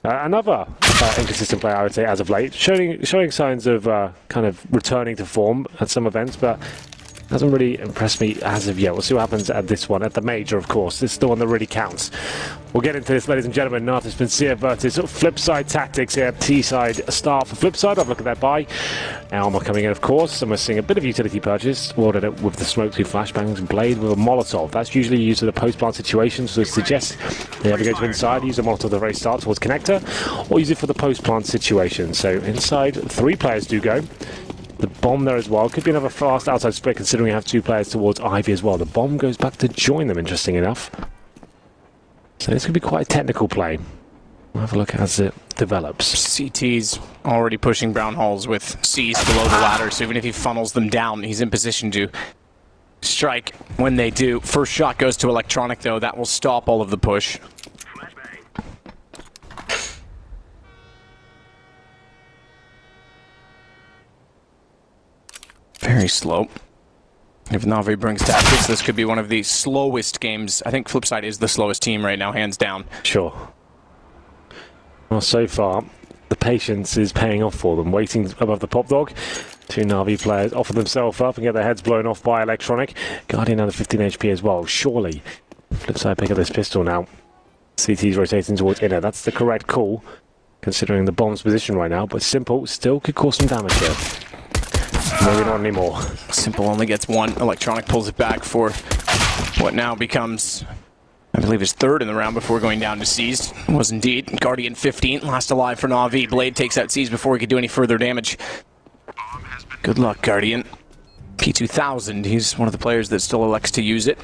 Another inconsistent player, I would say, as of late, showing signs of kind of returning to form at some events, but hasn't really impressed me as of yet. We'll see what happens at this one, at the major, of course. This is the one that really counts. We'll get into this, ladies and gentlemen. Natus Vincere versus Flipside tactics here. T-side start for Flipside. I've looked at that buy. Alma coming in, of course, and we're seeing a bit of utility purchase. Warded it with the smoke, 2 flashbangs, and Blade with a Molotov. That's usually used in a post-plant situation, so it suggests they ever go to inside, use a Molotov at the very start towards connector, or use it for the post-plant situation. So inside, 3 players do go. The bomb there as well. Could be another fast outside split considering we have 2 players towards Ivy as well. The bomb goes back to join them, interesting enough. So this could be quite a technical play. We'll have a look as it develops. CT's already pushing brown holes with C's below the ladder, so even if he funnels them down, he's in position to strike when they do. First shot goes to Electronic though. That will stop all of the push. Very slow. If Navi brings tactics, this could be one of the slowest games. I think Flipside is the slowest team right now, hands down. Sure. Well, so far, the patience is paying off for them. Waiting above the pop dog. 2 Navi players offer themselves up and get their heads blown off by Electronic. Guardian under 15 HP as well. Surely, Flipside pick up this pistol now. CT's rotating towards inner. That's the correct call, considering the bomb's position right now. But Simple still could cause some damage here. Maybe not anymore. Simple only gets 1. Electronic pulls it back for what now becomes, I believe, his 3rd in the round before going down to Seized. It was indeed. Guardian 15, last alive for Navi. Blade takes out Seized before he could do any further damage. Good luck, Guardian. P2000, he's one of the players that still elects to use it.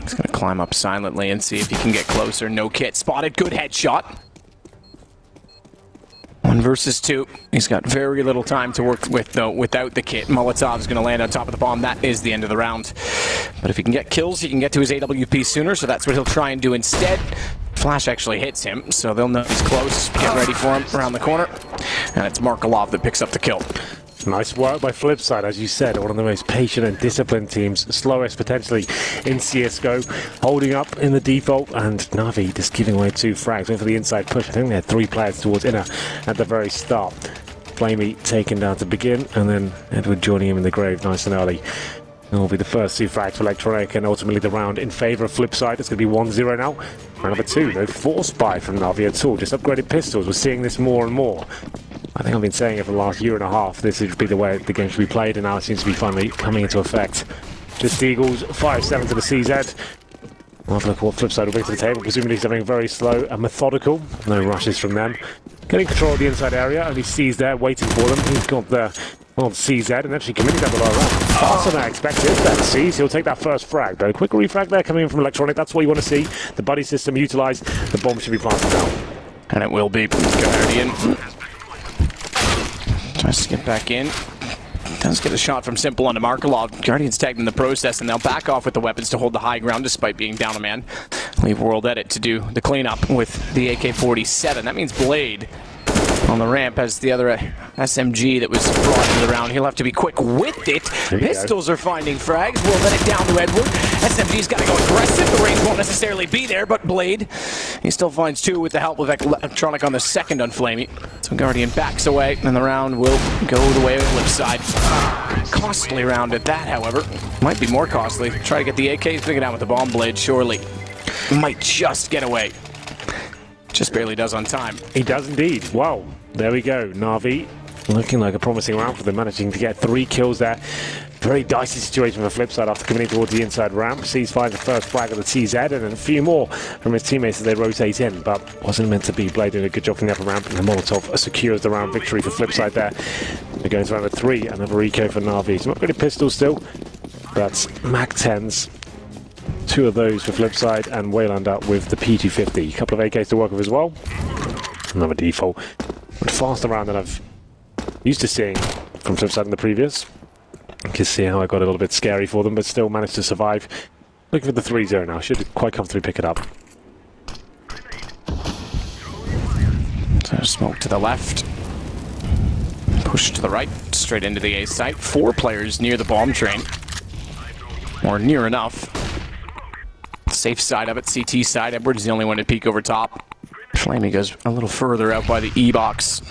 He's going to climb up silently and see if he can get closer. No kit spotted. Good headshot. 1 versus 2. He's got very little time to work with, though, without the kit. Molotov's going to land on top of the bomb. That is the end of the round. But if he can get kills, he can get to his AWP sooner, so that's what he'll try and do instead. Flash actually hits him, so they'll know he's close. Get ready for him around the corner. And it's Markelov that picks up the kill. Nice work by Flipside, as you said, one of the most patient and disciplined teams, slowest potentially in CSGO, holding up in the default, and Navi just giving away 2 frags, went for the inside push. I think they had 3 players towards inner at the very start. Flamey taken down to begin, and then Edward joining him in the grave nice and early. It will be the first 2 frags for Electronic, and ultimately the round in favour of Flipside. It's going to be 1-0 now. Round number 2, no force buy from Navi at all, just upgraded pistols. We're seeing this more and more. I think I've been saying it for the last year and a half. This should be the way the game should be played, and now it seems to be finally coming into effect. Just Eagles, 5-7 to the CZ. We'll have a look at what Flipside will bring to the table. Presumably something very slow and methodical. No rushes from them. Getting control of the inside area. Only C's there, waiting for them. He's got the CZ and actually committing that below around. Faster than I expected. That's C's. He'll take that first frag, though. Quick refrag there coming in from Electronic. That's what you want to see. The buddy system utilised. The bomb should be planted down. And it will be. Guardian tries to get back in. Does get a shot from Simple onto Markelov. Guardian's tagged in the process, and they'll back off with the weapons to hold the high ground despite being down a man. Leave World Edit to do the cleanup with the AK-47. That means Blade on the ramp has the other SMG that was brought into the round. He'll have to be quick with it. Pistols are finding frags. We'll let it down to Edward. SMG's got to go aggressive. The range won't necessarily be there, but Blade, he still finds 2 with the help of Electronic on the second on Flamey. So Guardian backs away, and the round will go the way of Flipside. Costly round at that, however. Might be more costly. Try to get the AKs figured out with the bomb Blade, surely. Might just get away. Just barely does on time. He does indeed. Wow. There we go. Navi looking like a promising round for them, managing to get 3 kills there. Very dicey situation for Flipside after coming in towards the inside ramp. Sees finds the first flag of the TZ and then a few more from his teammates as they rotate in, but wasn't meant to be. Blade doing a good job from the upper ramp, and the Molotov secures the round victory for Flipside there. They're going to round 3, another eco for Navi. It's not really pistol still, but Mac 10s. 2 of those for Flipside, and Waylander with the P250. A couple of AKs to work with as well. Another default. But faster round than I've used to seeing from Flipside in the previous. You can see how I got a little bit scary for them, but still managed to survive. Looking for the 3-0 now. Should quite comfortably pick it up. So smoke to the left. Push to the right. Straight into the A site. 4 players near the bomb train. Or near enough. Safe side of it, CT side. Edwards is the only one to peek over top. Flamey goes a little further out by the E-box.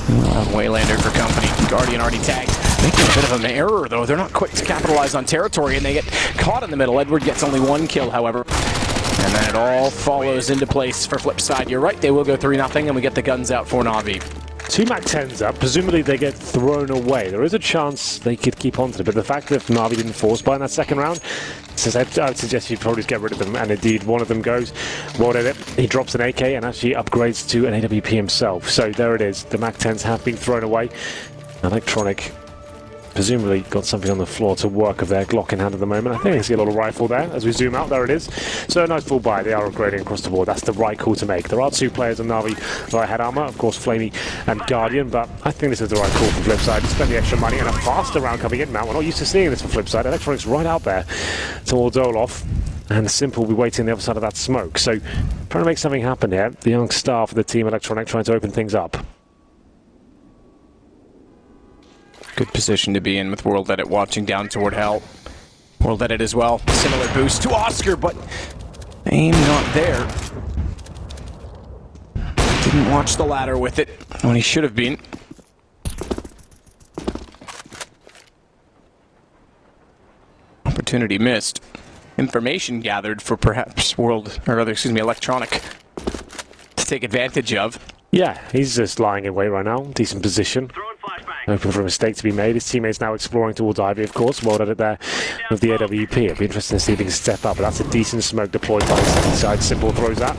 We'll have Waylander for company. Guardian already tagged. Making a bit of an error, though. They're not quick to capitalize on territory, and they get caught in the middle. Edward gets only one kill, however. And then it all follows into place for Flipside. You're right, they will go 3-0, and we get the guns out for Na'Vi. 2 MAC-10s up, presumably they get thrown away. There is a chance they could keep on to it, but the fact that Na'Vi didn't force buy in that second round, says I would suggest you probably just get rid of them, and indeed one of them goes. Well did it. He drops an AK and actually upgrades to an AWP himself. So there it is. The MAC-10s have been thrown away. Electronic presumably got something on the floor to work of their Glock in hand at the moment. I think I see a little rifle there as we zoom out. There it is. So a nice full buy. They are upgrading across the board. That's the right call to make. There are 2 players on Na'Vi that had armor, of course Flamey and Guardian, but I think this is the right call for Flipside. Spend the extra money and a faster round coming in now. We're not used to seeing this for Flipside. Electronic's right out there towards Olaf, and Simple will be waiting on the other side of that smoke. So trying to make something happen here. The young star for the team, Electronic, trying to open things up. Good position to be in with World Edit watching down toward Hell. World Edit as well. Similar boost to Oscar, but aim not there. Didn't watch the ladder with it when he should have been. Opportunity missed. Information gathered for perhaps Electronic to take advantage of. Yeah, he's just lying in wait right now. Decent position. Open for a mistake to be made. His teammates now exploring towards Ivy, of course. Well done it there with the AWP. It'd be interesting to see if he can step up, but that's a decent smoke deployed by the second side. Simple throws that.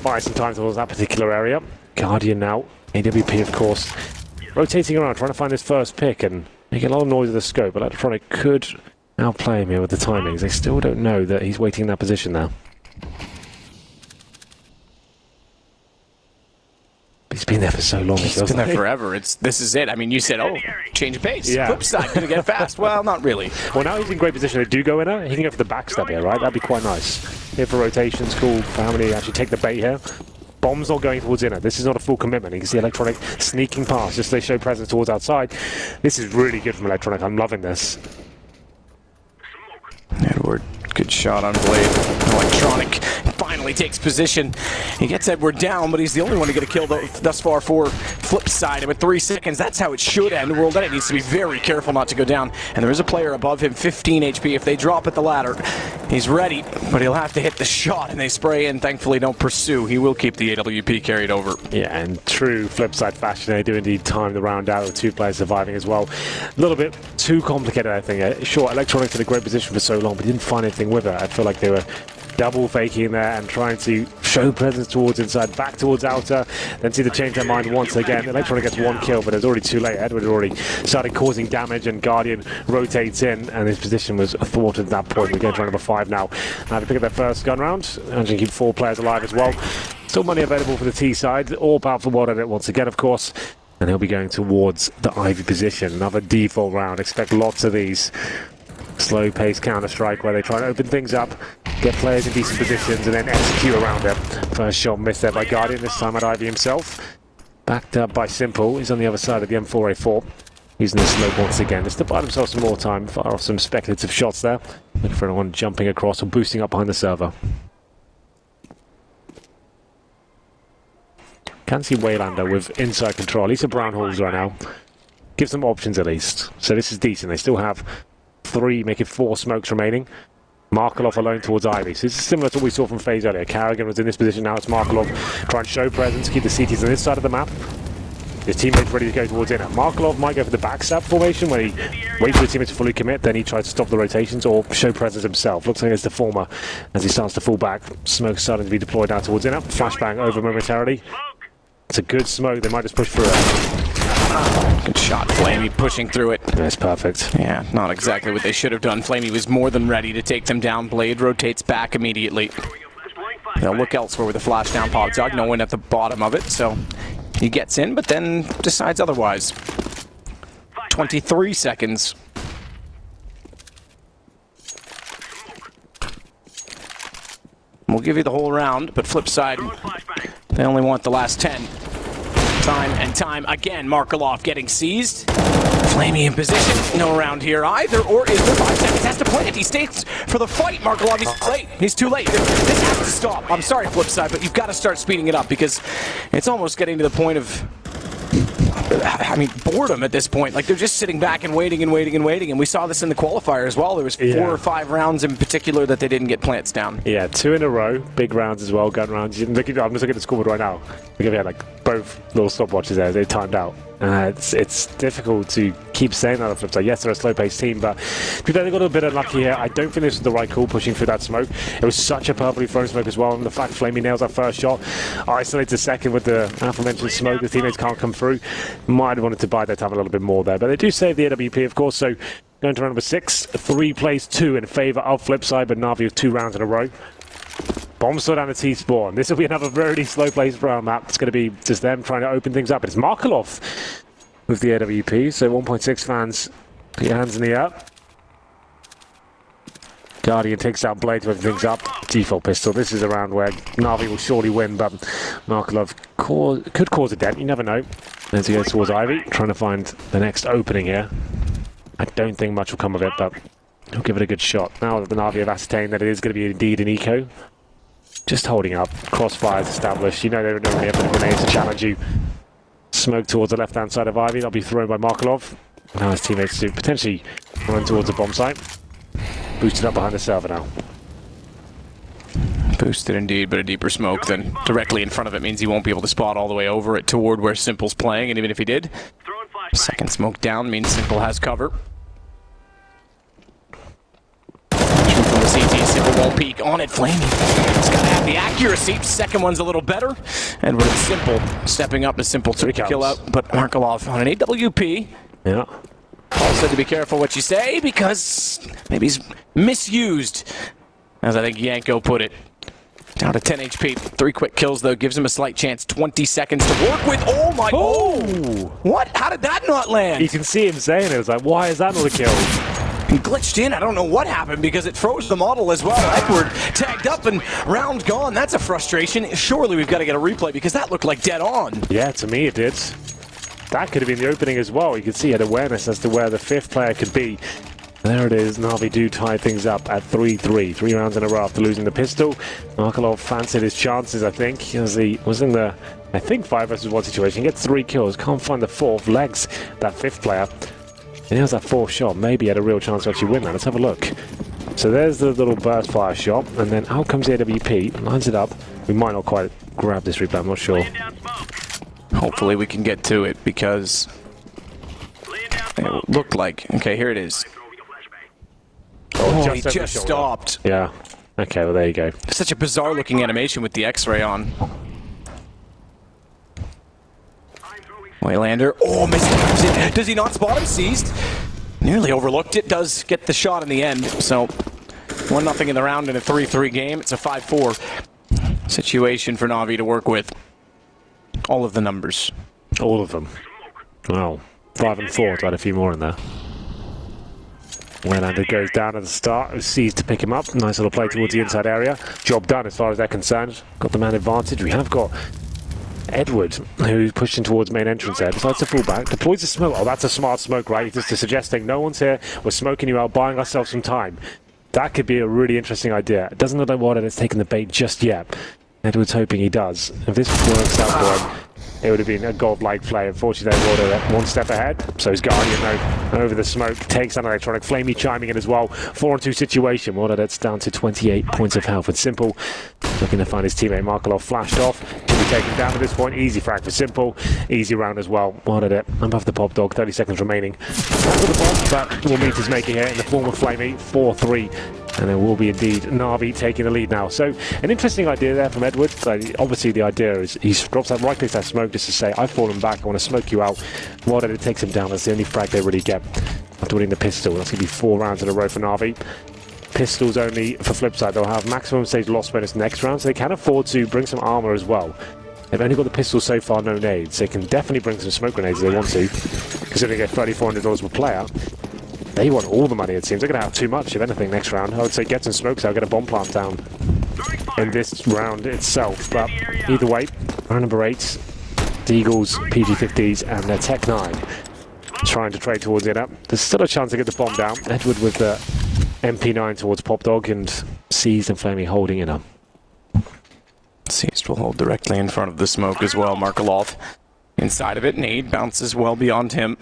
Buys some time towards that particular area. Guardian now. AWP, of course. Rotating around, trying to find his first pick and making a lot of noise with the scope. But Electronic could outplay him here with the timings. They still don't know that he's waiting in that position now. He's been there for so long. He's been there forever. This is it. I mean, you said, oh, change of pace. Yeah. Flipside, gonna get fast. Well, not really. Well, now he's in great position to do go in there. He can go for the backstab here, right? That'd be quite nice. Here for rotations, cool. For how many actually take the bait here. Bomb's not going towards inner. This is not a full commitment. You can see Electronic sneaking past just so they show presence towards outside. This is really good from Electronic. I'm loving this. Edward, good shot on Blade. Electronic finally takes position. He gets Edward down, but he's the only one to get a kill thus far for Flipside. And with 3 seconds, that's how it should end. World Edit needs to be very careful not to go down. And there is a player above him, 15 HP. If they drop at the ladder, he's ready, but he'll have to hit the shot, and they spray in. Thankfully, don't pursue. He will keep the AWP carried over. Yeah, and true Flipside fashion, they do indeed time the round out with 2 players surviving as well. A little bit too complicated, I think. Sure, Electronics in a great position for so long, but didn't find anything with it. I feel like they were double faking there and trying to show presence towards inside, back towards outer, then see the change their mind once again. Electronic gets 1 kill, but it's already too late. Edward had already started causing damage, and Guardian rotates in, and his position was thwarted at that point. We're going to round number 5 now. Now to pick up their first gun round, and to keep 4 players alive as well. Still money available for the T side, all powerful World Edit once again, of course. And he'll be going towards the Ivy position. Another default round. Expect lots of these. Slow-paced Counter-Strike where they try to open things up, get players in decent positions, and then execute around them. First shot missed there by Guardian, this time at Ivy himself. Backed up by Simple. He's on the other side of the M4A4. Using the smoke once again, just to buy themselves some more time. Fire off some speculative shots there. Looking for anyone jumping across or boosting up behind the server. Can see Waylander with inside control. At least a brown holes right now. Gives them options at least. So this is decent. They still have 3, making 4 smokes remaining. Markelov alone towards Ivy. So this is similar to what we saw from FaZe earlier. Carrigan was in this position, now it's Markelov trying to show presence, keep the CTs on this side of the map. His teammates ready to go towards inner. Markelov might go for the backstab formation where he waits for the teammates to fully commit, then he tries to stop the rotations or show presence himself. Looks like it's the former as he starts to fall back. Smoke starting to be deployed out towards inner. Flashbang over momentarily. It's a good smoke, they might just push through it. Good shot, Flamey pushing through it. That's perfect. Yeah, not exactly what they should have done. Flamey was more than ready to take them down. Blade rotates back immediately. They'll look elsewhere with a flash down pop dog. No one at the bottom of it, so he gets in, but then decides otherwise. 23 seconds. We'll give you the whole round, but Flipside, they only want the last 10. Time and time again, Markelov getting seized. Flamey in position, no round here either, or is there 5 seconds? Has to plant, he stays for the fight. Markelov, he's late, he's too late. This has to stop. I'm sorry, Flipside, but you've got to start speeding it up because it's almost getting to the point of, I mean, boredom at this point. Like, they're just sitting back and waiting and waiting and waiting, and we saw this in the qualifier as well. There was 4 or 5 rounds in particular that they didn't get plants down. Yeah, 2 in a row, big rounds as well, gun rounds. I'm just looking at the scoreboard right now. We had like both little stopwatches there, they timed out. It's difficult to keep saying that on the Flipside. Yes, they're a slow-paced team, but they got a bit unlucky here. I don't think this was the right call, pushing through that smoke. It was such a purpley thrown smoke as well, and the fact Flamey nails that first shot, isolates a second with the aforementioned smoke. The teammates can't come through. Might have wanted to buy their time a little bit more there, but they do save the AWP, of course. So going to round number 6, 3 plays 2 in favour of Flipside, but Na'Vi with 2 rounds in a row. Bomb still down the T-spawn. This will be another very slow place for our map. It's going to be just them trying to open things up. It's Markelov with the AWP. So 1.6 fans, put your hands in the air. Guardian takes out Blade to open things up. Default pistol. This is a round where Na'Vi will surely win, but Markelov could cause a dent. You never know. As he goes towards Ivy, trying to find the next opening here. I don't think much will come of it, but he'll give it a good shot. Now that the Na'Vi have ascertained that it is going to be indeed an eco. Just holding up. Crossfires established. You know they're not going to have the grenades to challenge you. Smoke towards the left-hand side of Ivy. That'll be thrown by Markelov. Now his teammates to potentially run towards the bomb site. Boosted up behind the server now. Boosted indeed, but a deeper smoke than directly in front of it means he won't be able to spot all the way over it toward where Simple's playing, and even if he did, second smoke down means Simple has cover. From the CT, Simple won't peek on it. Flamey, he's got to have the accuracy. Second one's a little better. And with Simple stepping up to Simple to kill out, but Markelov on an AWP. Yeah. Also to be careful what you say because maybe he's misused, as I think Yanko put it. Down to 10 HP. 3 quick kills, though, gives him a slight chance. 20 seconds to work with. Oh, my... Oh! What? How did that not land? You can see him saying it. It's like, why is that not a kill? He glitched in. I don't know what happened because it froze the model as well. Edward tagged up and round gone. That's a frustration. Surely we've got to get a replay because that looked like dead on. Yeah, to me it did. That could have been the opening as well. You could see he had awareness as to where the 5th player could be. There it is. Na'Vi do tie things up at 3-3. 3 rounds in a row after losing the pistol. Markelov fancied his chances, I think, as he was in the, I think, 5 versus 1 situation. He gets 3 kills. Can't find the 4th. Legs that 5th player. And he has that 4th shot. Maybe he had a real chance to actually win that. Let's have a look. So there's the little burst fire shot. And then out comes the AWP. Lines it up. We might not quite grab this replay. I'm not sure. Hopefully we can get to it because it looked like... Okay, here it is. Oh, he just stopped. Yeah. Okay, well, there you go. Such a bizarre looking animation with the X-ray on. Waylander. Oh, missed. Does he not spot him? Seized. Nearly overlooked it. Does get the shot in the end. So 1-0 in the round in a 3-3 game. It's a 5-4 situation for Na'Vi to work with. All of the numbers. All of them. Wow. 5 and 4. To add a few more in there. Waylander goes down at the start. It was seized to pick him up. Nice little play towards the inside area. Job done as far as they're concerned. Got the man advantage. We have got Edward, who's pushing towards main entrance there, decides to fall back, deploys the smoke. Oh, that's a smart smoke, right? He's just suggesting no one's here, we're smoking you out, buying ourselves some time. That could be a really interesting idea. It doesn't look like Warden has taken the bait just yet. Edward's hoping he does. If this works out for him, it would have been a godlike play. Unfortunately, Warden 1 step ahead. So his Guardian, though, over the smoke, takes an electronic. Flamey chiming in as well. 4-on-2 situation. Warden, that's down to 28 points of health. With Simple looking to find his teammate Markelov flashed off. Can be taken down at this point. Easy frag for Simple. Easy round as well. Warden above the pop dog. 30 seconds remaining. After the bomb, but will meet his maker here in the form of Flamey. 4-3. And there will be indeed Na'Vi taking the lead now. So an interesting idea there from Edward. Obviously the idea is he drops that right click that smoke just to say, I've fallen back, I want to smoke you out. Warden, it takes him down. That's the only frag they really get after winning the pistol. That's going to be 4 rounds in a row for Na'Vi. Pistols only for Flipside. They'll have maximum stage loss bonus next round, so they can afford to bring some armor as well. They've only got the pistols so far, no nades. They can definitely bring some smoke grenades if they want to, considering they get $3,400 per player. They want all the money, it seems. They're going to have too much, if anything, next round. I would say get some smokes out, get a bomb plant down in this round itself. But either way, round number 8, Eagles, PG50s, and their Tech 9 trying to trade towards it up. There's still a chance to get the bomb down. Edward with the MP9 towards Pop Dog, and Seized and Flamey holding it up. Seized will hold directly in front of the smoke as well. Markelov inside of it. Nade bounces well beyond him.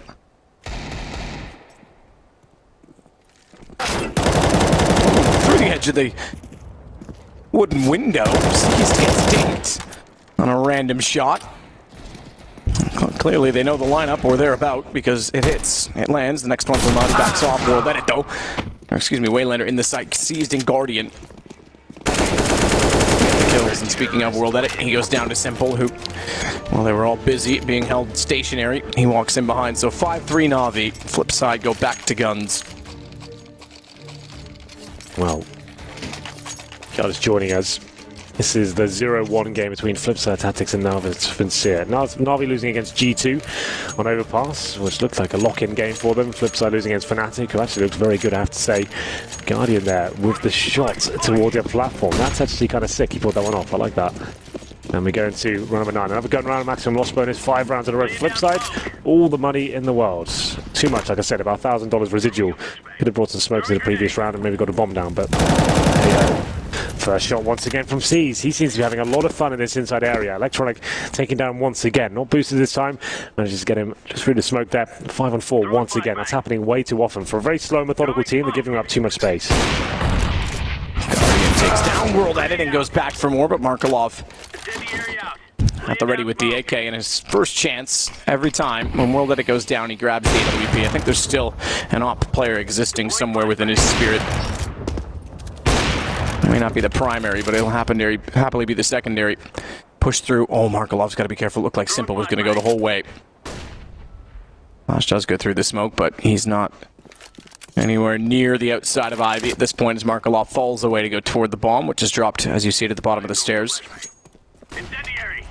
Through the edge of the wooden window. Seized gets dinged on a random shot. Clearly they know the lineup or thereabout because it hits. It lands. The next one from Mud backs off. World Edit though. Or excuse me, Waylander in the sight. Seized in Guardian. Kills, and speaking of World Edit, he goes down to Simple, who, well, they were all busy being held stationary. He walks in behind, so 5-3 Na'Vi. Flip side, go back to guns. Well, guys joining us. This is the 0-1 game between Flipside Tactics and Natus Vincere. Na'Vi losing against G2 on Overpass, which looked like a lock-in game for them. Flipside losing against Fnatic, who actually looked very good, I have to say. Guardian there with the shot toward the platform. That's actually kind of sick. He pulled that one off. I like that. And we go into round number 9. Another gun round, maximum loss bonus, 5 rounds in a row for Flipside. All the money in the world. Too much, like I said, about $1,000 residual. Could have brought some smokes in the previous round and maybe got a bomb down, but there you go. First shot once again from Seas. He seems to be having a lot of fun in this inside area. Electronic taking down once again. Not boosted this time. Manages to get him just through the smoke there. 5-on-4 once again. That's happening way too often. For a very slow, methodical team, they're giving up too much space. Guardian takes down World Edit and goes back for more, but Markelov at the ready with the AK, and his first chance every time when World Edit goes down, he grabs the AWP. I think there's still an op player existing somewhere within his spirit. It may not be the primary, but it'll happily be the secondary. Push through. Oh, Markelov's got to be careful. Looked like Simple was going to go the whole way. Lash does go through the smoke, but he's not anywhere near the outside of Ivy at this point as Markelov falls away to go toward the bomb, which is dropped, as you see it, at the bottom of the stairs. Incendiary.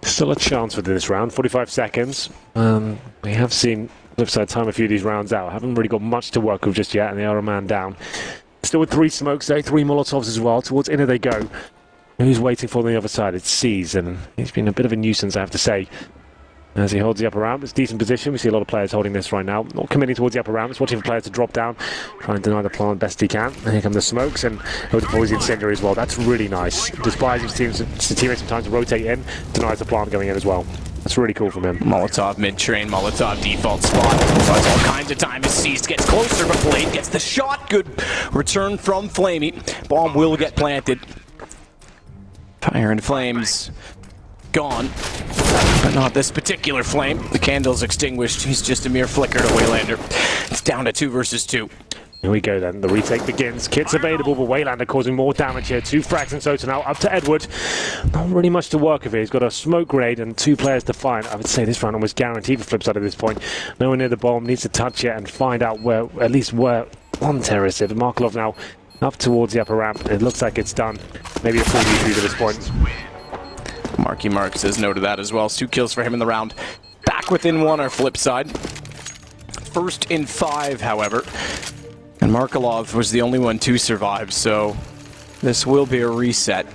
Still a chance within this round. 45 seconds. We have seen Flipside time a few of these rounds out. Haven't really got much to work with just yet, and they are a man down. Still with 3 smokes there, 3 Molotovs as well. Towards inner they go. Who's waiting for on the other side? It's Seas, and he's been a bit of a nuisance, I have to say. As he holds the upper ramp, it's a decent position. We see a lot of players holding this right now. Not committing towards the upper ramp, it's watching for players to drop down. Trying to deny the plant best he can. And here come the smokes, and he'll deploy the incendiary as well. That's really nice. Despite his teammates some time to rotate in, denies the plant going in as well. That's really cool from him. Molotov mid-train, Molotov default spot. Buys all kinds of time as Seized gets closer, but Blade gets the shot. Good return from Flamey. Bomb will get planted. Fire and flames gone, but not this particular flame. The candle's extinguished. He's just a mere flicker to Waylander. It's down to 2 versus 2. Here we go then, the retake begins. Kit's available, but Waylander causing more damage here. 2 frags in total now, up to Edward. Not really much to work with here. He's got a smoke grenade and 2 players to find. I would say this round almost guaranteed for Flipside at this point. No one near the bomb, needs to touch it and find out where, at least where one terrorist is. Markelov now up towards the upper ramp. It looks like it's done. Maybe a full V3 to this point. Marky Mark says no to that as well. 2 kills for him in the round. Back within 1 are Flipside. First in 5, however. And Markelov was the only one to survive, so this will be a reset.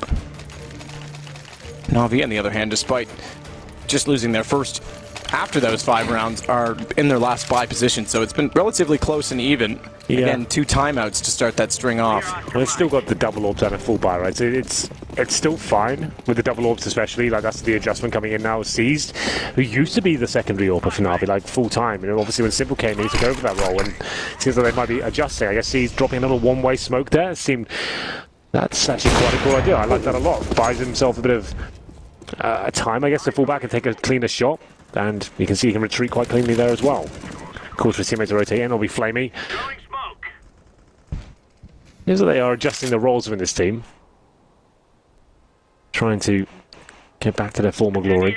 Na'Vi, on the other hand, despite just losing their first after those 5 rounds, are in their last 5 positions, so it's been relatively close and even. Yeah. Again, 2 timeouts to start that string off. Well, it's still got the double orbs and a full buy, right? So it's still fine with the double orbs, especially. Like, that's the adjustment coming in now. Seized, who used to be the secondary AWP for Na'Vi, like full time. You know, obviously when Simple came in, he took over that role, and it seems like they might be adjusting. I guess Seized dropping a little one-way smoke there. It seemed that's actually quite a cool idea. I like that a lot. Buys himself a bit of time, I guess, to fall back and take a cleaner shot. And you can see he can retreat quite cleanly there as well. Of course, for his teammates to rotate in, it'll be Flamey. Here's what they are adjusting the roles within this team. Trying to get back to their former glory.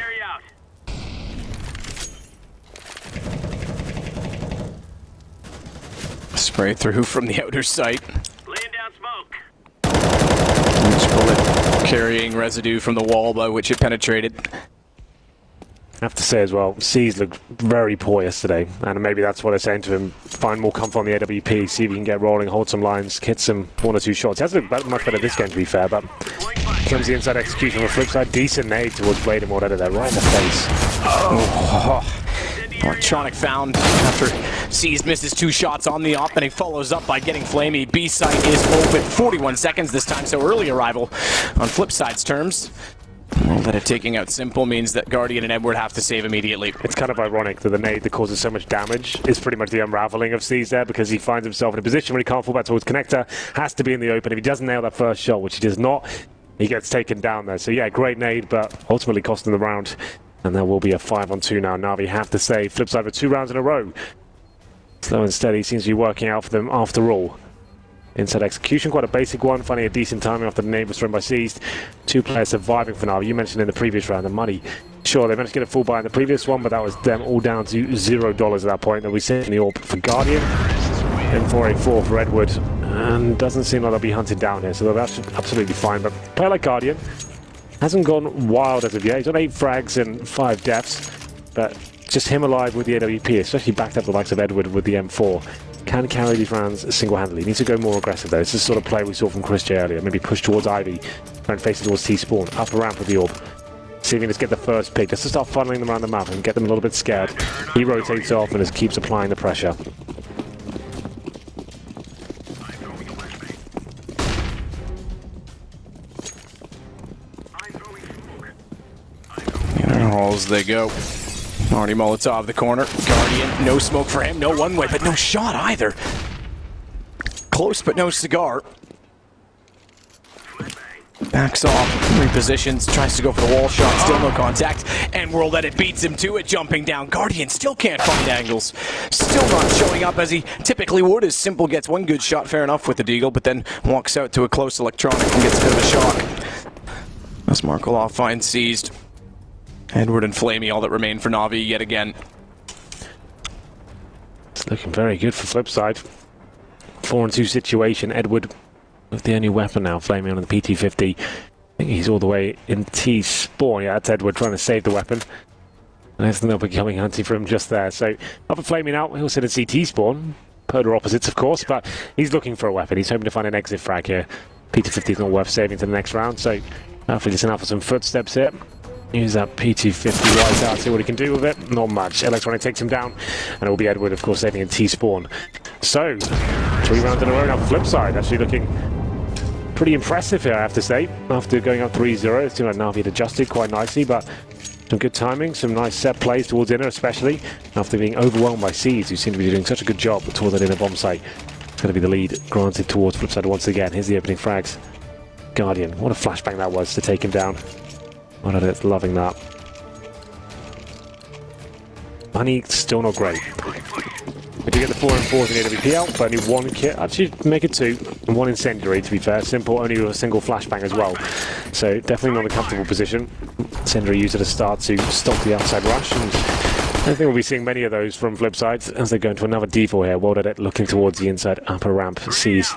Spray through from the outer sight. Laying down smoke. Each bullet carrying residue from the wall by which it penetrated. I have to say as well, Seas looked very poor yesterday, and maybe that's what they're saying to him. Find more comfort on the AWP, see if he can get rolling, hold some lines, hit some 1 or 2 shots. He has looked much better this game, to be fair, but Comes the inside execution on the flip side. Decent nade towards Blade and Mordet there, right in the face. Oh. Electronic found after C's misses 2 shots on the op, and he follows up by getting flamey. B site is open. 41 seconds this time, so early arrival on Flipside's terms. Well, that it taking out Simple means that Guardian and Edward have to save immediately. It's kind of ironic that the nade that causes so much damage is pretty much the unraveling of C's there, because he finds himself in a position where he can't fall back towards Connector, has to be in the open. If he doesn't nail that first shot, which he does not, he gets taken down there. So yeah, great nade, but ultimately costing the round. And there will be a 5-on-2 now. Na'Vi have to save. Flipside for 2 rounds in a row. Slow and steady seems to be working out for them after all. Inside execution, quite a basic one, finding a decent timing after the nade was thrown by Seized. 2 players surviving for Na'Vi. You mentioned in the previous round, the money. Sure, they managed to get a full buy in the previous one, but that was them all down to $0 at that point. And we see in the AWP for Guardian. And for a 4 for Edward. And doesn't seem like they'll be hunted down here, so that's absolutely fine. But a player like Guardian hasn't gone wild as of yet. He's on 8 frags and 5 deaths, but just him alive with the AWP, especially backed up the likes of Edward with the M4, can carry these rounds single-handedly. He needs to go more aggressive though. This is the sort of play we saw from Chris J earlier. Maybe push towards Ivy, and face towards T-Spawn, upper ramp with the AWP. See if he can just get the first pick, just to start funneling them around the map and get them a little bit scared. He rotates off and just keeps applying the pressure. As they go. Already Molotov the corner. Guardian, no smoke for him, no one way, but no shot either. Close, but no cigar. Backs off, repositions, tries to go for the wall shot, still no contact, and World Edit beats him to it, jumping down. Guardian still can't find angles. Still not showing up as he typically would, as Simple gets one good shot, fair enough, with the Deagle, but then walks out to a close electronic and gets a bit of a shock. As Markelov finds Seized. Edward and Flamey, all that remain for Na'Vi yet again. It's looking very good for Flipside. 4-on-2 situation. Edward with the only weapon now, Flamey on the PT-50. I think he's all the way in T-Spawn. Yeah, that's Edward trying to save the weapon. And there's no becoming hunting for him just there. So, up for Flamey now. He'll sit in T-Spawn. Polar opposites, of course, but he's looking for a weapon. He's hoping to find an exit frag here. PT-50 is not worth saving to the next round, so hopefully listen out for some footsteps here. Use that PT-50 right out, see what he can do with it. Not much. Electronic takes him down, and it will be Edward, of course, saving in T-Spawn. So, 3 rounds in a row now for Flipside. Actually looking pretty impressive here, I have to say. After going up 3-0, it seemed like Na'Vi had adjusted quite nicely, but some good timing, some nice set plays towards inner, especially after being overwhelmed by Seeds, who seem to be doing such a good job towards that inner bomb site. It's going to be the lead granted towards Flipside once again. Here's the opening frags. Guardian, what a flashbang that was to take him down. It's loving that. Money still not great. We do get the 4 and 4s in the AWP out, but only 1 kit. Actually, make it 2 and 1 incendiary, to be fair. Simple, only with a single flashbang as well. So definitely not a comfortable position. Incendiary used at the start to stop the outside rush. And I think we'll be seeing many of those from Flipside as they go into another default here. World Edit looking towards the inside upper ramp. Sees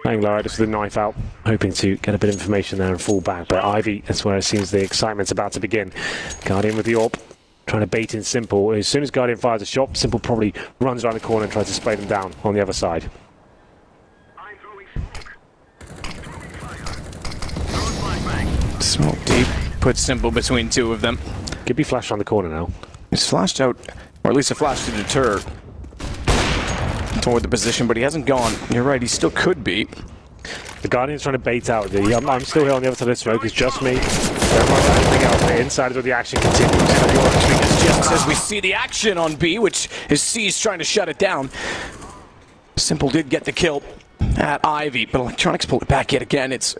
playing low, just with the knife out, hoping to get a bit of information there and fall back. But Ivy, that's where it seems the excitement's about to begin. Guardian with the AWP, trying to bait in Simple. As soon as Guardian fires a shot, Simple probably runs around the corner and tries to spray them down on the other side. Smoke deep, puts Simple between 2 of them. Could be flashed on the corner now. He's flashed out, or at least a flash to deter toward the position, but he hasn't gone. You're right, he still could be. The Guardian's trying to bait out. I'm still here on the other side of the smoke. It's just me. Don't worry about anything else. The inside is where the action continues. Just as we see the action on B, which is C's trying to shut it down. Simple did get the kill at Ivy, but Electronics pulled it back yet again. It's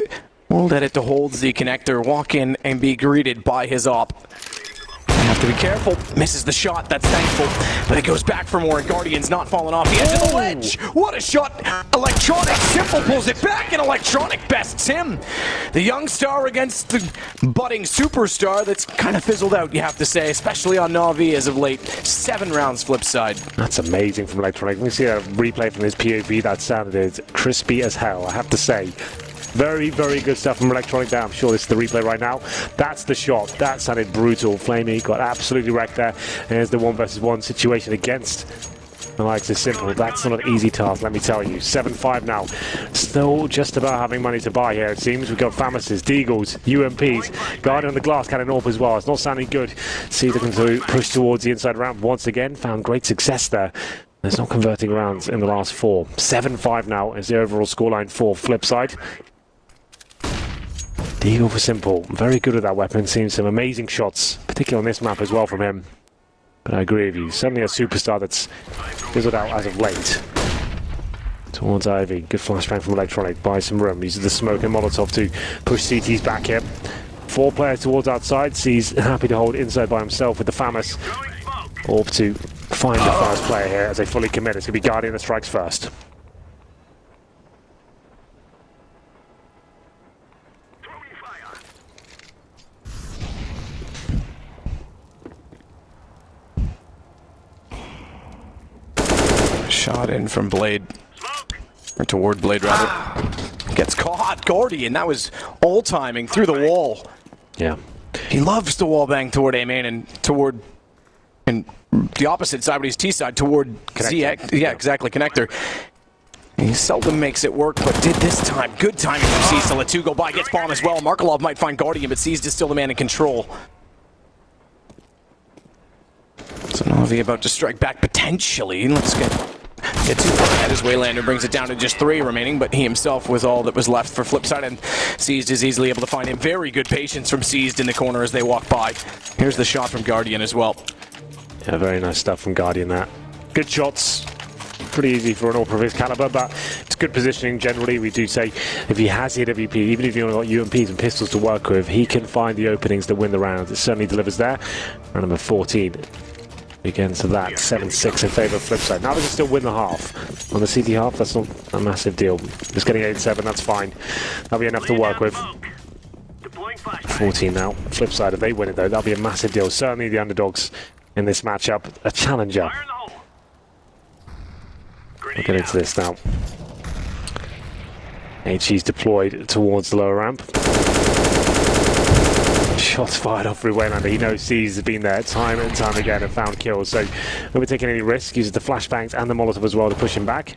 World Edit to hold the connector, walk in, and be greeted by his op. Have to be careful. Misses the shot, that's thankful. But it goes back for more, and Guardian's not falling off the edge of the ledge. What a shot. Electronic Simple pulls it back, and Electronic bests him. The young star against the budding superstar that's kind of fizzled out, you have to say, especially on Na'Vi as of late. 7 rounds Flipside. That's amazing from Electronic. We see a replay from his POV. That sounded crispy as hell, I have to say. Very, very good stuff from Electronic there. I'm sure this is the replay right now. That's the shot. That sounded brutal. Flamey got absolutely wrecked there. And here's the 1-versus-1 situation against the likes of Simple. That's not an easy task, let me tell you. 7-5 now. still just about having money to buy here, it seems. We've got Famis's, Deagles, UMPs, Guardian on the glass cannon AWP as well. It's not sounding good. See looking to push towards the inside ramp once again. Found great success there. It's not converting rounds in the last 4. 7-5 now is the overall scoreline for Flipside. Deagle for Simple. Very good with that weapon. Seen some amazing shots, particularly on this map as well from him. But I agree with you. Certainly a superstar that's fizzled out as of late. Towards Ivy. Good flashbang from Electronic. Buys some room. Uses the smoke and Molotov to push CT's back here. 4 players towards outside. C's happy to hold inside by himself with the Famis. Orb to find the first player here as they fully commit. It's going to be Guardian that strikes first. Shot in from Blade. Or toward Blade, rather. Gets caught. Guardian, that was all timing through the wall. Yeah. He loves the wall bang toward A main and toward. And the opposite side, but he's T side toward ZX. Yeah, exactly, connector. He seldom makes it work, but did this time. Good timing from C's to let 2 go by. Gets bomb as well. Markelov might find Guardian, but C's is still the man in control. So Navi about to strike back potentially. Let's get too far ahead as Waylander brings it down to just 3 remaining, but he himself was all that was left for Flipside, and Seized is easily able to find him. Very good patience from Seized in the corner as they walk by. Here's the shot from Guardian as well. Yeah, very nice stuff from Guardian there. Good shots. Pretty easy for an AWP of his caliber, but it's good positioning generally. We do say if he has the AWP, even if you've only got UMPs and pistols to work with, he can find the openings to win the round. It certainly delivers there. Round number 14. Again, so that 7-6 in favour of Flipside. Now they can still win the half. On the CT half, that's not a massive deal. Just getting 8-7, that's fine. That'll be enough to work with. 14 now. Flipside, if they win it though, that'll be a massive deal. Certainly the underdogs in this matchup. A challenger. We'll get into this now. HE's deployed towards the lower ramp. Shots fired off through Waylander. He knows C's has been there time and time again and found kills. So won't be taking any risk. Uses the flashbangs and the Molotov as well to push him back.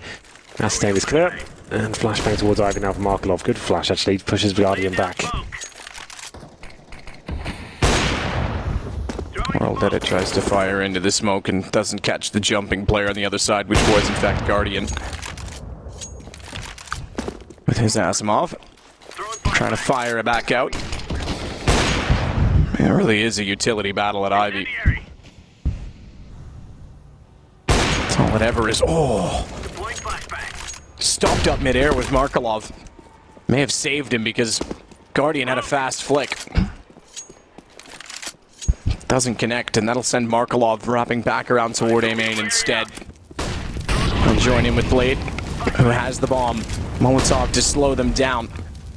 Astain is clear. And flashbang towards Ivy now from Markelov. Good flash actually. Pushes Guardian back. World Edit tries to fire into the smoke and doesn't catch the jumping player on the other side, which was in fact Guardian. With his Asimov. Trying to fire it back out. It really is a utility battle at Ivy. That's all it ever is. Oh! Stopped up midair with Markelov. May have saved him because Guardian had a fast flick. Doesn't connect, and that'll send Markelov wrapping back around toward A main instead. And join in with Blade, who has the bomb. Molotov to slow them down.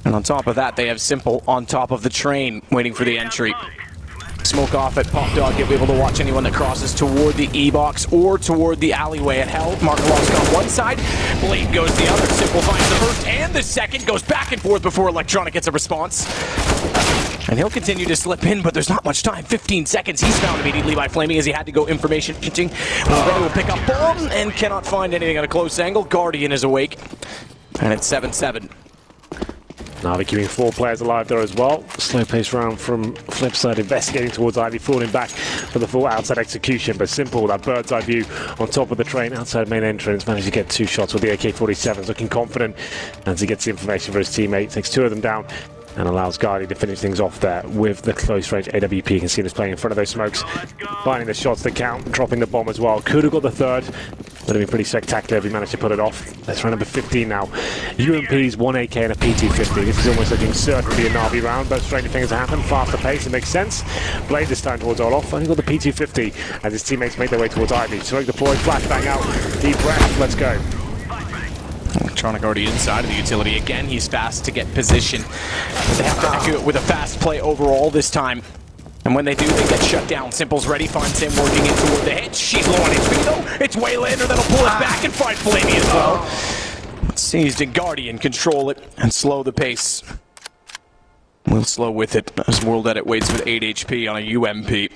And on top of that, they have Simple on top of the train, waiting for the entry. Smoke off at Pop Dog, you'll be able to watch anyone that crosses toward the E-box or toward the alleyway at Hell. Markelov's got one side, Blade goes the other. Simple finds the first and the second, goes back and forth before Electronic gets a response. And he'll continue to slip in, but there's not much time. 15 seconds. He's found immediately by Flaming as he had to go information pitching. Ready will pick up bomb and cannot find anything at a close angle. Guardian is awake. And it's 7-7. Navi keeping 4 players alive there as well. Slow pace round from Flipside, investigating towards Ivy, falling back for the full outside execution. But Simple, that bird's eye view on top of the train, outside main entrance, managed to get 2 shots with the AK-47s, looking confident as he gets the information for his teammate. Takes 2 of them down and allows Guardian to finish things off there with the close range AWP. You can see him playing in front of those smokes, finding the shots to count, dropping the bomb as well. Could have got the 3rd. Would have been pretty spectacular if he managed to put it off. That's round number 15 now. UMP's 1 AK and a P250. This is almost looking certain to be a Navi round, but stranger things happen. Faster pace, it makes sense. Blade this time towards Olof. Only got the P250 as his teammates make their way towards Ivy. Smoke deployed, flashbang out, deep breath, let's go. Electronic already inside of the utility. Again, he's fast to get position. They have to echo it with a fast play overall this time. And when they do, they get shut down. Simple's ready, finds him working in toward the hit. She's low on HP though. It's Waylander that'll pull it back and find Flamey as well. Seized and Guardian control it and slow the pace. We'll slow with it as World Edit waits with 8 HP on a UMP.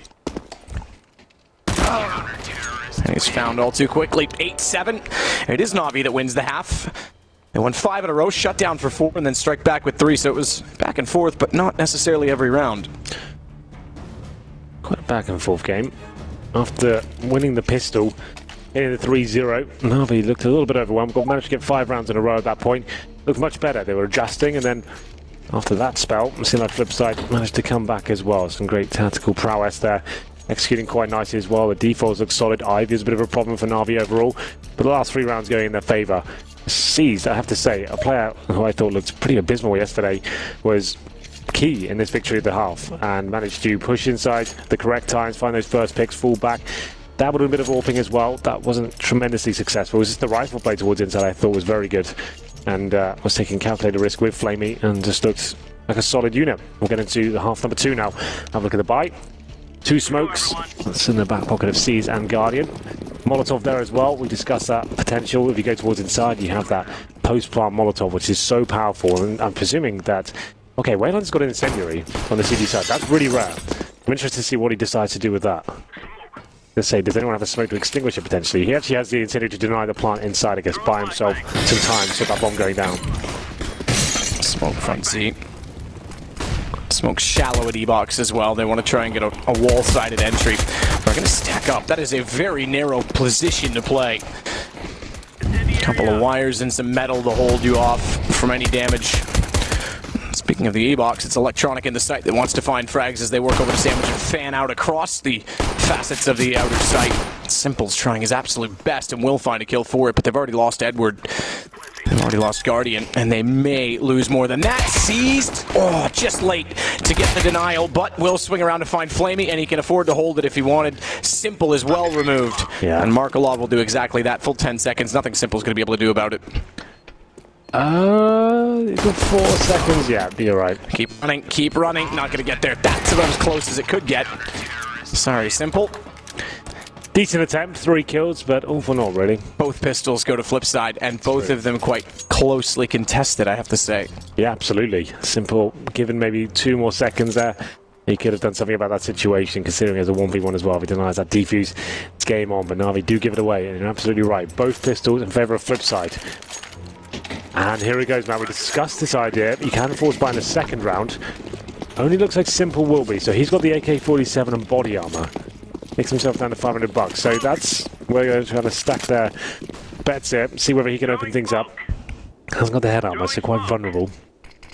And he's found all too quickly. 8-7. It is Navi that wins the half. They won 5 in a row, shut down for 4, and then strike back with 3, so it was back and forth, but not necessarily every round. Quite a back and forth game. After winning the pistol in the 3-0, Na'Vi looked a little bit overwhelmed, but managed to get 5 rounds in a row at that point. Looked much better. They were adjusting, and then after that spell, seemed like Flipside managed to come back as well. Some great tactical prowess there. Executing quite nicely as well. The defaults look solid. Ivy is a bit of a problem for Na'Vi overall, but the last 3 rounds going in their favour. Seized, I have to say, a player who I thought looked pretty abysmal yesterday was key in this victory at the half and managed to push inside the correct times, find those first picks, fall back. Dabbled in a bit of AWPing as well. That wasn't tremendously successful. It was just the rifle play towards inside I thought was very good, and was taking calculated risk with Flamey and just looked like a solid unit. We'll get into the half number 2 now. Have a look at the buy. 2 smokes. That's in the back pocket of Seas and Guardian. Molotov there as well. We discussed that potential. If you go towards inside, you have that post-plant Molotov, which is so powerful. And I'm presuming that... Okay, Wayland's got an incendiary on the CD side. That's really rare. I'm interested to see what he decides to do with that. Let's say, does anyone have a smoke to extinguish it potentially? He actually has the incendiary to deny the plant inside, I guess, by himself some time to stop that bomb going down. Smoke front seat. Smoke shallow at E-box as well. They want to try and get a wall-sided entry. They're going to stack up. That is a very narrow position to play. A couple of wires and some metal to hold you off from any damage. Speaking of the E-box, it's Electronic in the site that wants to find frags as they work over to sandwich and fan out across the facets of the outer site. Simple's trying his absolute best and will find a kill for it, but they've already lost Edward. They've already lost Guardian, and they may lose more than that. Seized! Oh, just late to get the denial, but will swing around to find Flamey, and he can afford to hold it if he wanted. Simple is well removed. Yeah. And Markelov will do exactly that. Full 10 seconds. Nothing Simple's going to be able to do about it. 4 seconds. Yeah, you're right. Keep running. Not going to get there. That's about as close as it could get. Sorry, Simple. Decent attempt, 3 kills, but all for naught, really. Both pistols go to Flipside, and both of them quite closely contested, I have to say. Yeah, absolutely. Simple, given maybe 2 more seconds there, he could have done something about that situation, considering it was a 1v1 as well. If he denies that defuse, it's game on, but Na'Vi do give it away, and you're absolutely right. Both pistols in favour of Flipside. And here he goes, man. We discussed this idea. You can force buy in the second round. Only looks like Simple will be, so he's got the AK-47 and body armour. Makes himself down to $500, so that's where they're trying to stack their bets here, see whether he can open things up. Hasn't got the head armor, so quite vulnerable.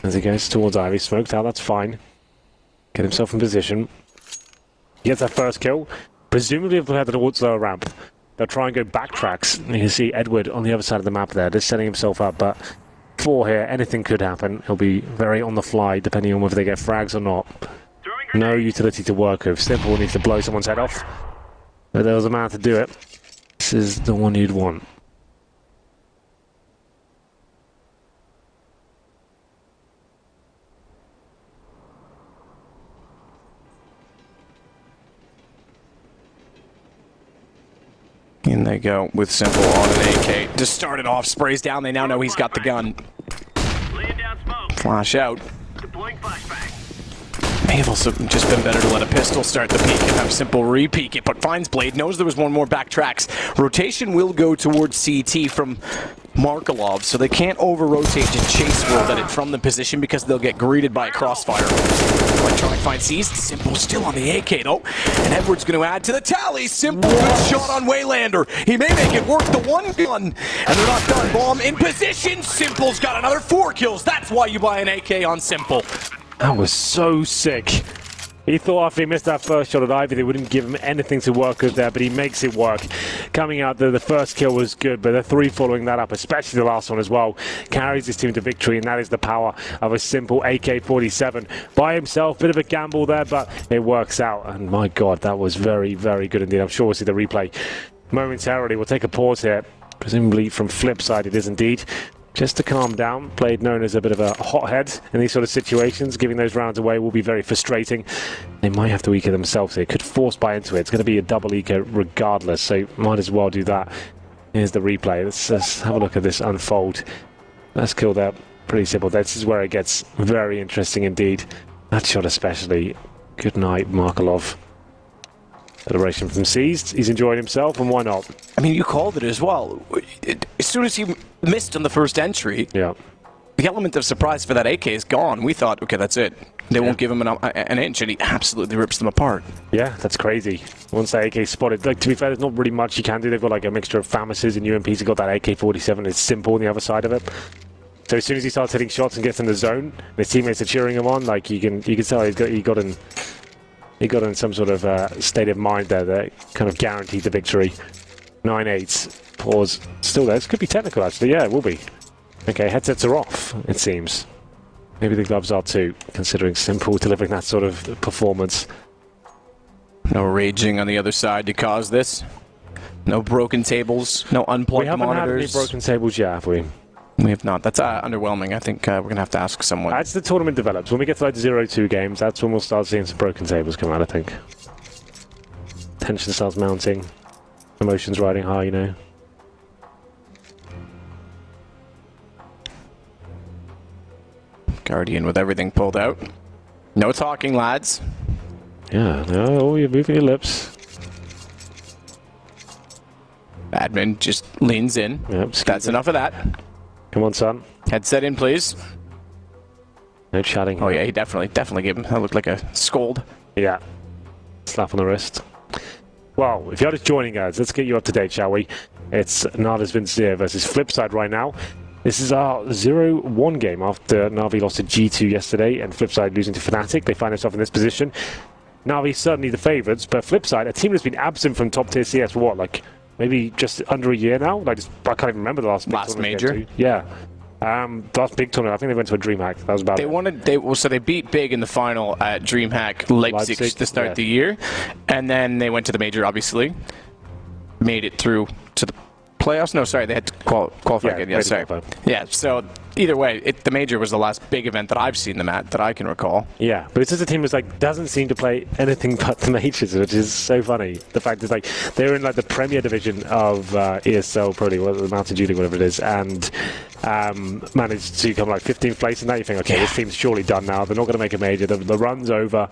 As he goes towards Ivy, smoked out, that's fine. Get himself in position. He gets that first kill. Presumably if they head towards lower ramp, they'll try and go backtracks. You can see Edward on the other side of the map there, just setting himself up, but 4 here, anything could happen. He'll be very on the fly, depending on whether they get frags or not. No utility to work with. Simple needs to blow someone's head off. But there was a man to do it. This is the one you'd want. In they go with Simple on an AK. To start it off, sprays down. They now know he's got the gun. Laying down smoke. Flash out. Deploying flashbang. May have also just been better to let a pistol start the peek and have Simple re-peek it, but finds Blade, knows there was one more backtracks. Rotation will go towards CT from Markelov, so they can't over-rotate to chase World Edit from the position because they'll get greeted by a crossfire. Electronic finds seized. Simple still on the AK though, and Edward's going to add to the tally. Simple good shot on Waylander. He may make it work. The one gun, and they're not done. Bomb in position. Simple's got another 4 kills. That's why you buy an AK on Simple. That was so sick. He thought after he missed that first shot at Ivy, they wouldn't give him anything to work with there, but he makes it work. Coming out there, the first kill was good, but the 3 following that up, especially the last one as well, carries his team to victory, and that is the power of a Simple AK-47. By himself, bit of a gamble there, but it works out. And my God, that was very, very good indeed. I'm sure we'll see the replay momentarily. We'll take a pause here. Presumably from Flipside it is indeed. Just to calm down. Blade known as a bit of a hothead in these sort of situations. Giving those rounds away will be very frustrating. They might have to eco themselves here. Could force buy into it. It's going to be a double eco regardless, so might as well do that. Here's the replay. Let's have a look at this unfold. Let's kill that. Pretty simple. This is where it gets very interesting indeed. That shot especially. Good night, Markelov. Celebration from Seized. He's enjoying himself, and why not? I mean, you called it as well. As soon as he missed on the first entry, Yeah. the element of surprise for that AK is gone. We thought, okay, that's it. They won't give him an inch, and he absolutely rips them apart. Yeah, that's crazy. Once that AK spotted, like, to be fair, there's not really much you can do. They've got like a mixture of FAMASs and UMPs. They've got that AK-47. It's simple on the other side of it. So as soon as he starts hitting shots and gets in the zone, and his teammates are cheering him on, like you can tell he got in some sort of state of mind there that kind of guaranteed the victory. 9-8. Pause. Still there. This could be technical, actually. Yeah, it will be. Okay, headsets are off, it seems. Maybe the gloves are too, considering Simple delivering that sort of performance. No raging on the other side to cause this. No broken tables. No unplugged We haven't monitors. had any broken tables yet, have we? We have not. That's underwhelming. I think we're going to have to ask someone. As the tournament develops, when we get to like 0-2 games, that's when we'll start seeing some broken tables come out, I think. Tension starts mounting. Emotions riding high, you know. Guardian with everything pulled out. No talking, lads. Yeah, no, you're moving your lips. Admin just leans in. Yep, That's enough of that. Come on, son. Headset in, please. No chatting. Oh yeah, he definitely gave him. That looked like a scold. Yeah. Slap on the wrist. Well, if you're just joining us, let's get you up to date, shall we? It's Natus Vincere versus Flipside right now. This is our 0-1 game after Na'Vi lost to G2 yesterday and Flipside losing to Fnatic. They find themselves in this position. Na'Vi certainly the favourites, but Flipside, a team that's been absent from top tier CS for what, like maybe just under a year now? Like, I can't even remember the last major. Yeah. The last big tournament, I think they went to a DreamHack. That was about it. So they beat big in the final at DreamHack Leipzig to start the year, and then they went to the major. Obviously, made it through to the playoffs. No, sorry, they had to qualify again. Yeah, sorry. Yeah, so either way, the major was the last big event that I've seen them at that I can recall. Yeah, but it's just a team that's like doesn't seem to play anything but the majors, which is so funny. The fact is, like, they're in like the Premier Division of ESL Pro League, the Mountain Dew League, whatever it is, and managed to come like 15th place in that. You think, okay, this team's surely done now. They're not going to make a major. The run's over.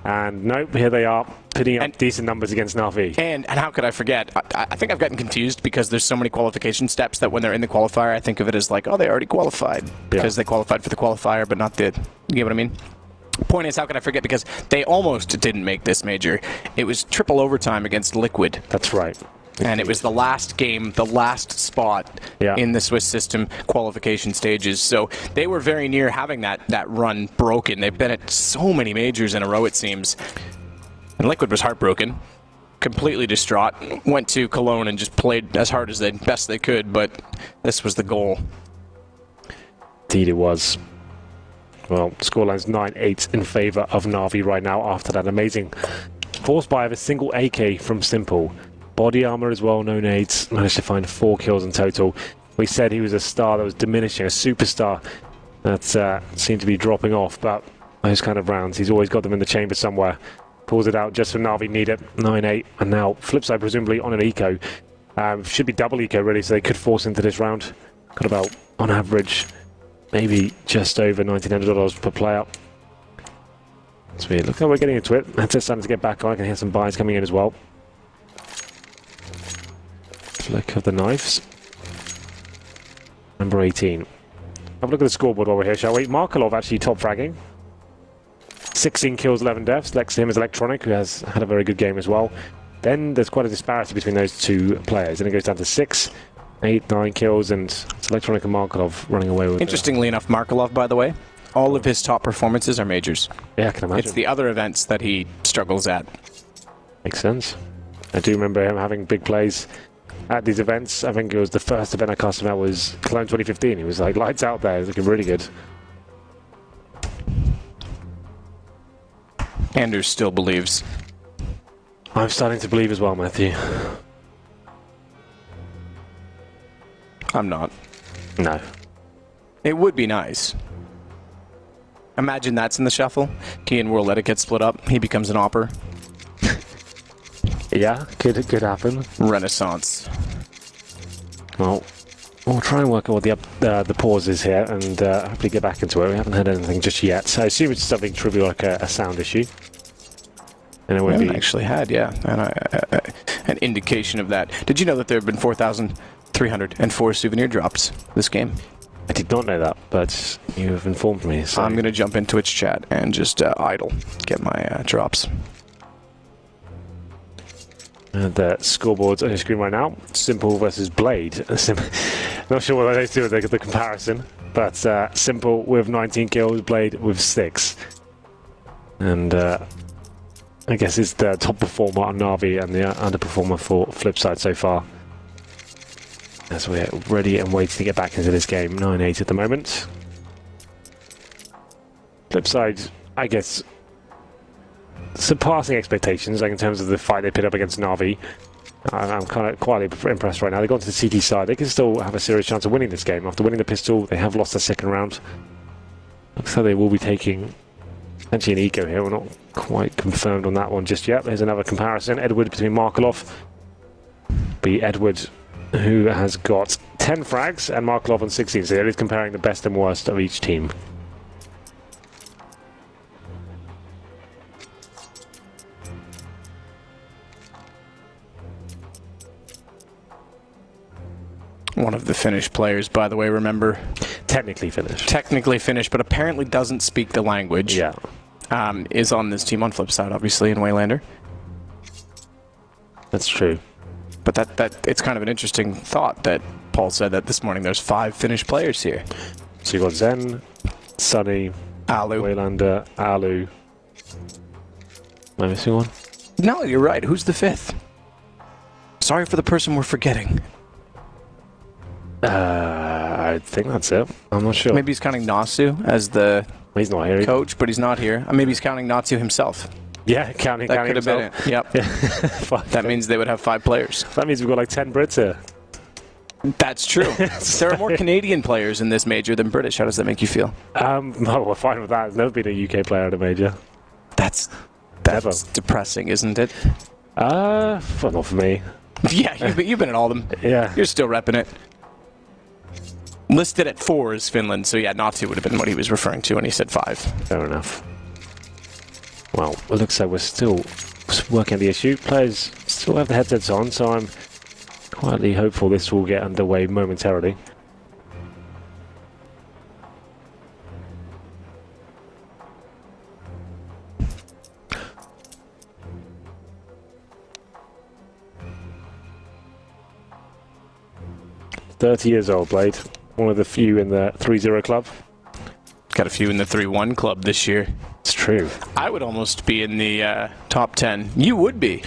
And nope, here they are, putting up decent numbers against Na'Vi. And how could I forget? I think I've gotten confused because there's so many qualification steps that when they're in the qualifier, I think of it as like, oh, they already qualified. Because they qualified for the qualifier, but not the... You get what I mean? Point is, how could I forget? Because they almost didn't make this major. It was triple overtime against Liquid. That's right. And it was the last game, the last spot in the Swiss system qualification stages. So they were very near having that run broken. They've been at so many majors in a row, it seems. And Liquid was heartbroken, completely distraught. Went to Cologne and just played as hard as best they could, but this was the goal. Indeed it was. Well, scoreline's 9-8 in favour of Na'Vi right now after that amazing force buy of a single AK from Simple. Body armor as well, no nades. Managed to find 4 kills in total. We said he was a star that was diminishing, a superstar that seemed to be dropping off, but those kind of rounds, he's always got them in the chamber somewhere. Pulls it out just for Na'Vi need it. 9-8, and now Flipside presumably on an eco. Should be double eco really, so they could force into this round. Got about, on average, maybe just over $1,900 per player. Sweet, look how we're getting into it. That's starting to get back on. I can hear some buys coming in as well. Flick of the knives. Number 18. Have a look at the scoreboard while we're here, shall we? Markelov actually top fragging. 16 kills, 11 deaths. Next to him is Electronic, who has had a very good game as well. Then there's quite a disparity between those two players. Then it goes down to 6, 8, 9 kills, and it's Electronic and Markelov running away with it. Interestingly enough, Markelov, by the way, all of his top performances are majors. Yeah, I can imagine. It's the other events that he struggles at. Makes sense. I do remember him having big plays at these events. I think it was the first event I cast him out was Cologne 2015. He was like lights out there, looking really good. Anders still believes. I'm starting to believe as well, Matthew. I'm not. No. It would be nice. Imagine that's in the shuffle. He and World Etiquette split up. He becomes an opper. Yeah, could happen. Renaissance. Well, we'll try and work out what the pause is here and hopefully get back into it. We haven't had anything just yet, so I assume it's something trivial like a sound issue. And it I would haven't be actually had, an indication of that. Did you know that there have been 4,304 souvenir drops this game? I did not know that, but you have informed me. So I'm going to jump in Twitch chat and just idle, get my drops. The scoreboard's on your screen right now. Simple versus Blade. Not sure what those do with the comparison, but Simple with 19 kills, Blade with 6. And I guess it's the top performer on Na'Vi and the underperformer for Flipside so far. As we're ready and waiting to get back into this game. 9-8 at the moment. Flipside, I guess, surpassing expectations, like in terms of the fight they put up against Na'Vi. I'm kind of quietly impressed right now. They've gone to the CT side. They can still have a serious chance of winning this game. After winning the pistol, they have lost the second round. Looks like they will be taking potentially an eco here. We're not quite confirmed on that one just yet. There's another comparison. Edward between Markelov. Be Edward, who has got 10 frags, and Markelov on 16. So it is comparing the best and worst of each team. One of the Finnish players, by the way, remember? Technically finished. Technically Finnish, but apparently doesn't speak the language. Yeah. Is on this team on Flipside, obviously, in Waylander. That's true. But that it's kind of an interesting thought that Paul said that this morning there's 5 Finnish players here. So you've got Zen, Sunny, Alu. Waylander, Alu. Am I missing one? No, you're right. Who's the 5th? Sorry for the person we're forgetting. I think that's it. I'm not sure. Maybe he's counting Nasu as the He's not here. coach, but he's not here. Maybe he's counting Natsu himself. Yeah, counting. That could have been himself. it. Yep. Yeah. That means they would have 5 players. That means we've got like 10 Brits here. That's true. There are more Canadian players in this major than British. How does that make you feel? No, we're fine with that. There's never been a UK player at a major. That's Never. depressing, isn't it? Well, not for me. Yeah, you've been at all of them. Yeah. You're still repping it. Listed at 4 is Finland, so yeah, Natsu would have been what he was referring to when he said 5. Fair enough. Well, it looks like we're still working the issue. Players still have the headsets on, so I'm quietly hopeful this will get underway momentarily. "30 years old, Blade. One of the few in the 3-0 club." Got a few in the 3-1 club this year. It's true. I would almost be in the top 10. You would be.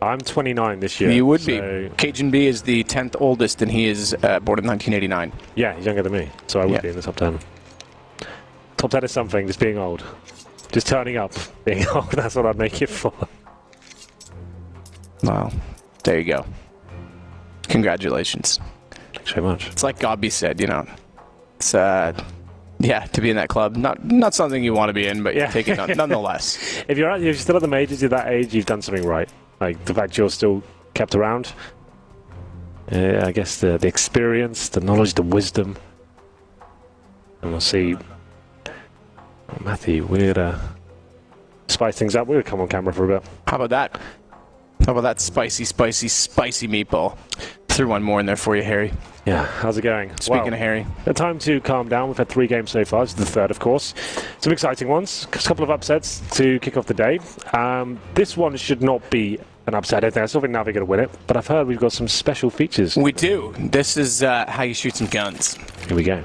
I'm 29 this year. You would so be. Cajun B is the 10th oldest, and he is born in 1989. Yeah, he's younger than me, so I would Yeah. be in the top 10. Top 10 is something, just being old. Just turning up, being old, that's what I'd make it for. Wow. There you go. Congratulations. Thanks very much. It's like Gobby said, you know. It's, yeah, to be in that club. Not something you want to be in, but Yeah. take it nonetheless. If you're still at the majors, you're that age, you've done something right. Like, the fact you're still kept around. I guess the experience, the knowledge, the wisdom. And we'll see. Oh, Matthew, we're gonna spice things up. We'll come on camera for a bit. How about that? How about that spicy meatball? Threw one more in there for you, Harry. Yeah, how's it going? Speaking of Harry. The time to calm down. We've had 3 games so far. This is the 3rd, of course. Some exciting ones. A couple of upsets to kick off the day. This one should not be an upset. I still think Na'Vi are going to win it, but I've heard we've got some special features. We do. This is how you shoot some guns. Here we go.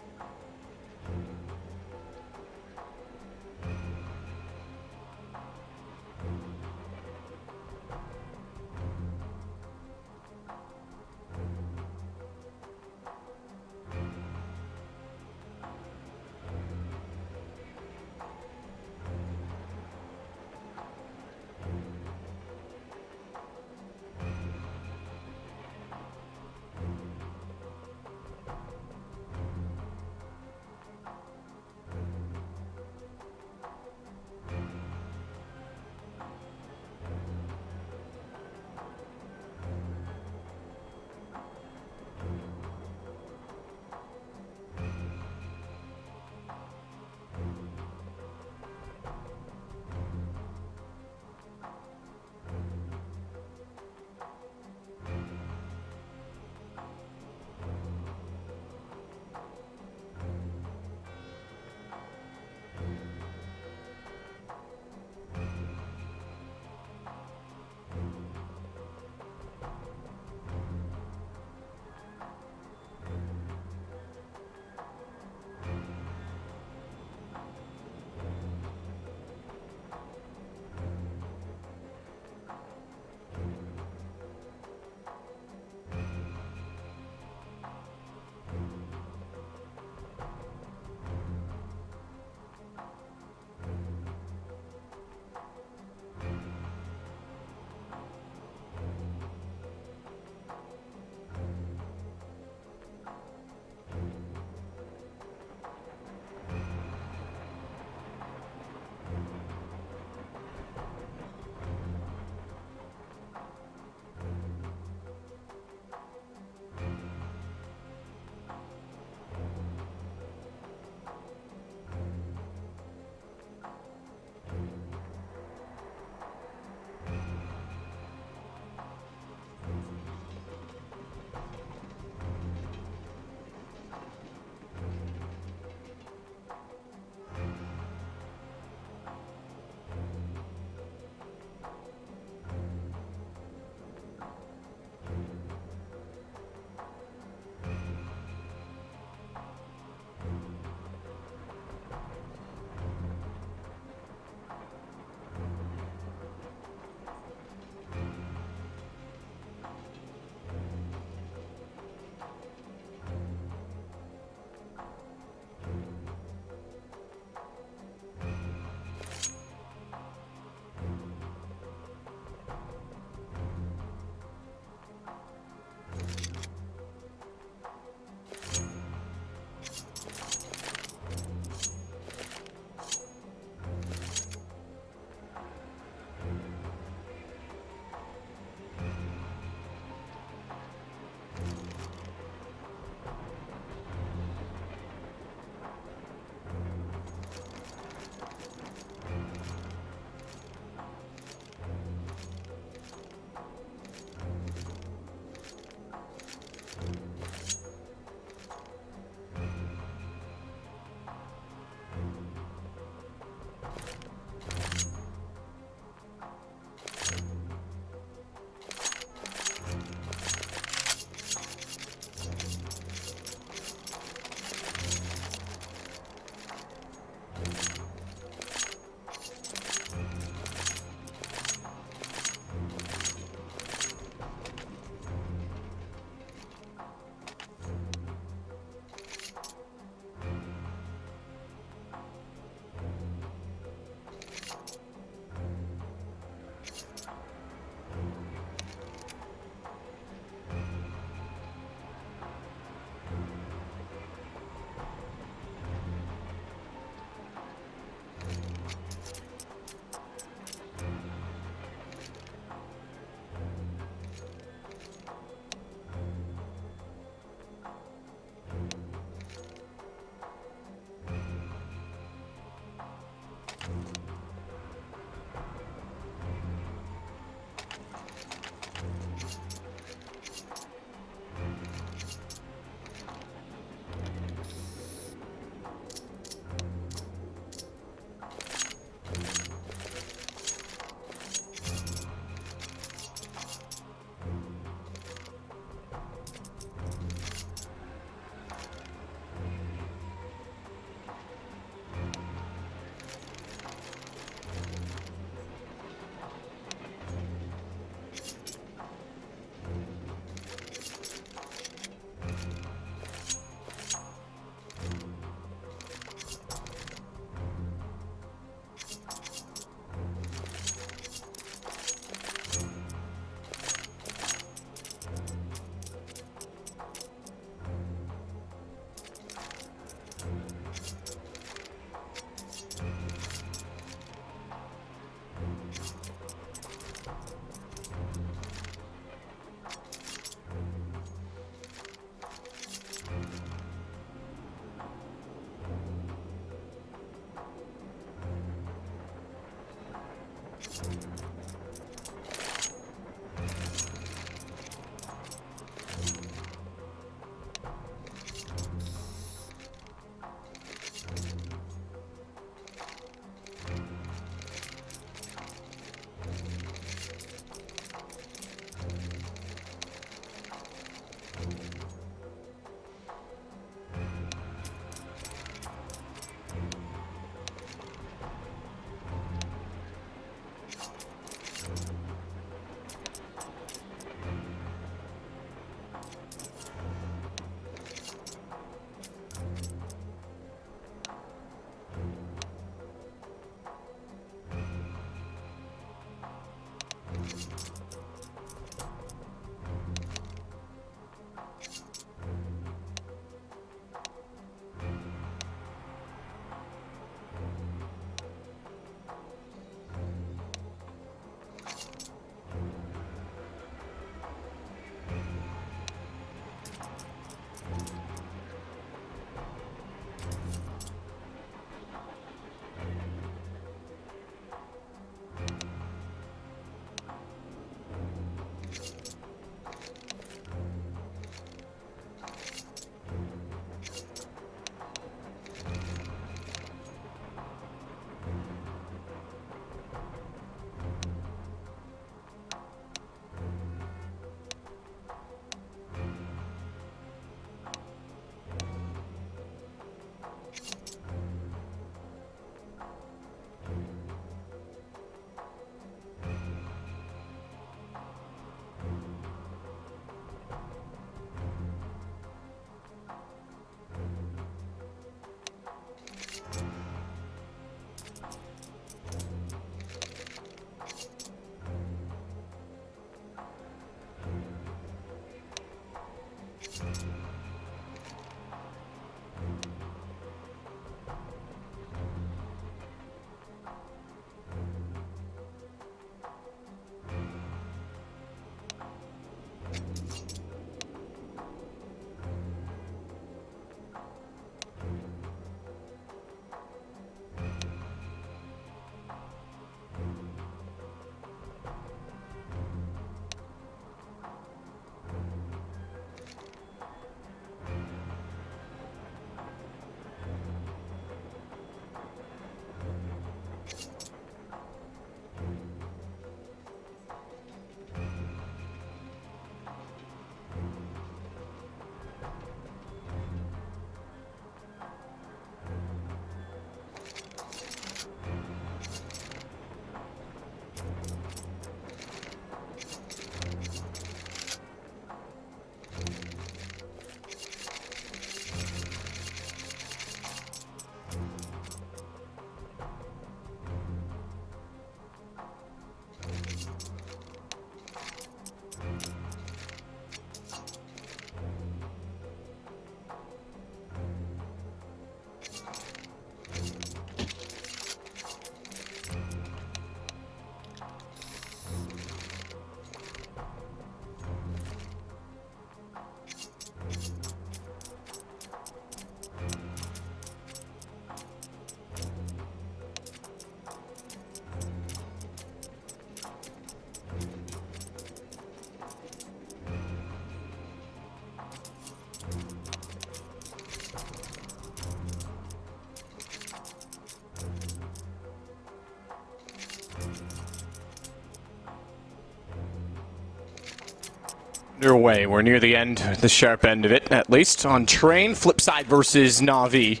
Underway. We're near the end, the sharp end of it, at least. On train, Flipside versus Na'Vi.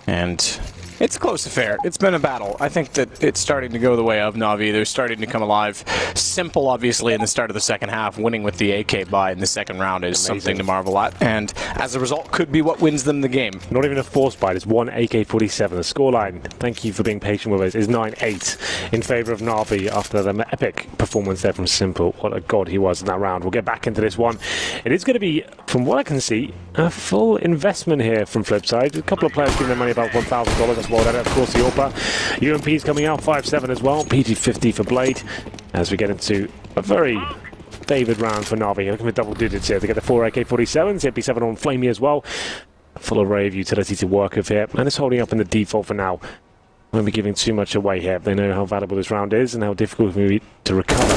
And it's a close affair. It's been a battle. I think that it's starting to go the way of Na'Vi. They're starting to come alive. Simple, obviously, in the start of the second half. Winning with the AK buy in the second round is something to marvel at. And as a result, could be what wins them the game. Not even a force buy, it's one AK-47. The scoreline, thank you for being patient with us, is 9-8 in favour of Na'Vi after the epic performance there from Simple. What a god he was in that round. We'll get back into this one. It is going to be, from what I can see, a full investment here from Flipside. A couple of players giving their money about $1,000. That's well done. Of course, the AWP. UMP's coming out 5-7 as well. PG50 for Blade. As we get into a very favoured round for Na'Vi. Looking for double digits here. They get the 4 AK-47s. MP7 on Flamey as well. Full array of utility to work with here. And it's holding up in the default for now. Won't be giving too much away here. They know how valuable this round is and how difficult it will be to recover.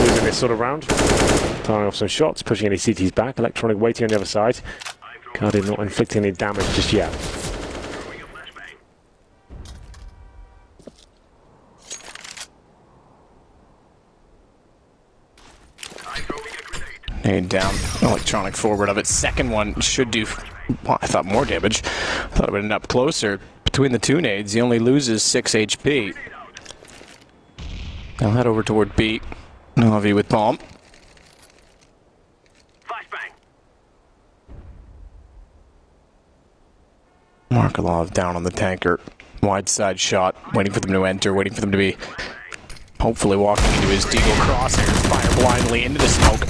Losing this sort of round. Firing off some shots. Pushing any CTs back. Electronic waiting on the other side. Guardian not inflicting any damage just yet. Nade down, Electronic forward of it. Second one should do, well, I thought more damage. I thought it would end up closer. Between the two nades, he only loses 6 HP. They'll head over toward B. Na'Vi with bomb. Markelov down on the tanker. Wide side shot, waiting for them to enter, waiting for them to be hopefully walking into his deagle crosshairs. Fire blindly into the smoke.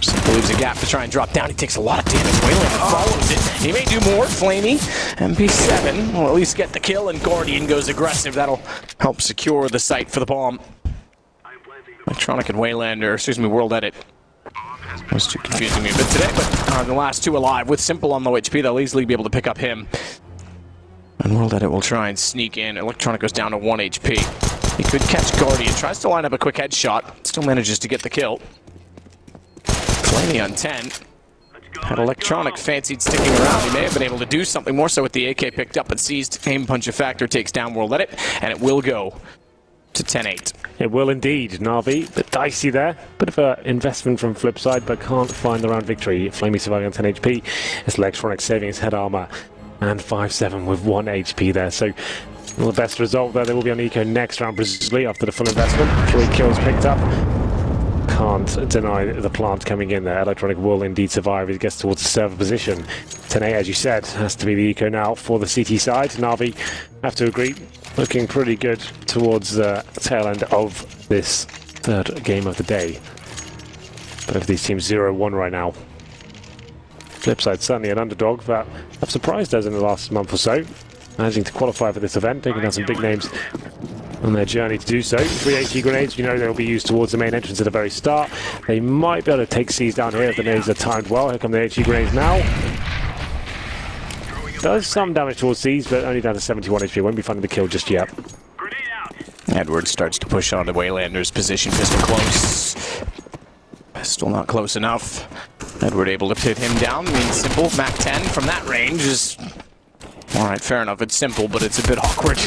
Simple leaves a gap to try and drop down. He takes a lot of damage. Wayland follows it. He may do more. Flamey. MP7 will at least get the kill, and Guardian goes aggressive. That'll help secure the site for the bomb. Electronic and Wayland, or excuse me, World Edit. Was too confusing me a bit today, but the last two alive with Simple on low HP. They'll easily be able to pick up him. And World Edit will try and sneak in. Electronic goes down to 1 HP. He could catch Guardian. Tries to line up a quick headshot. Still manages to get the kill. Flamey on 10. Had Electronic fancied sticking around. He may have been able to do something more so with the AK picked up, but seized. Aim punch of Factor takes down World Edit, and it will go to 10-8. It will indeed. Na'Vi, a bit dicey there. Bit of an investment from Flipside, but can't find the round victory. Flamey surviving on 10 HP. It's Electronic saving his head armor. And 5-7 with 1 HP there. So, well, the best result there. They will be on Eco next round, presumably, after the full investment. 3 kills picked up. Can't deny the plant coming in there. Electronic will indeed survive as he gets towards the server position. 10-8, as you said, has to be the Eco now for the CT side. Na'Vi, have to agree, looking pretty good towards the tail end of this third game of the day. Both of these teams 0-1 right now. Flipside certainly an underdog that have surprised us in the last month or so, managing to qualify for this event, taking down some big names on their journey to do so. 3 HE grenades, you know they'll be used towards the main entrance at the very start. They might be able to take C's down here if the nades are timed well. Here come the HE grenades now. Does some damage towards C's, but only down to 71 HP. Won't be finding the kill just yet. Edwards starts to push on to Waylander's position. Pistol close. Pistol not close enough. Edward able to pit him down. Means Simple. Mac 10 from that range is... Alright, fair enough. It's Simple, but it's a bit awkward.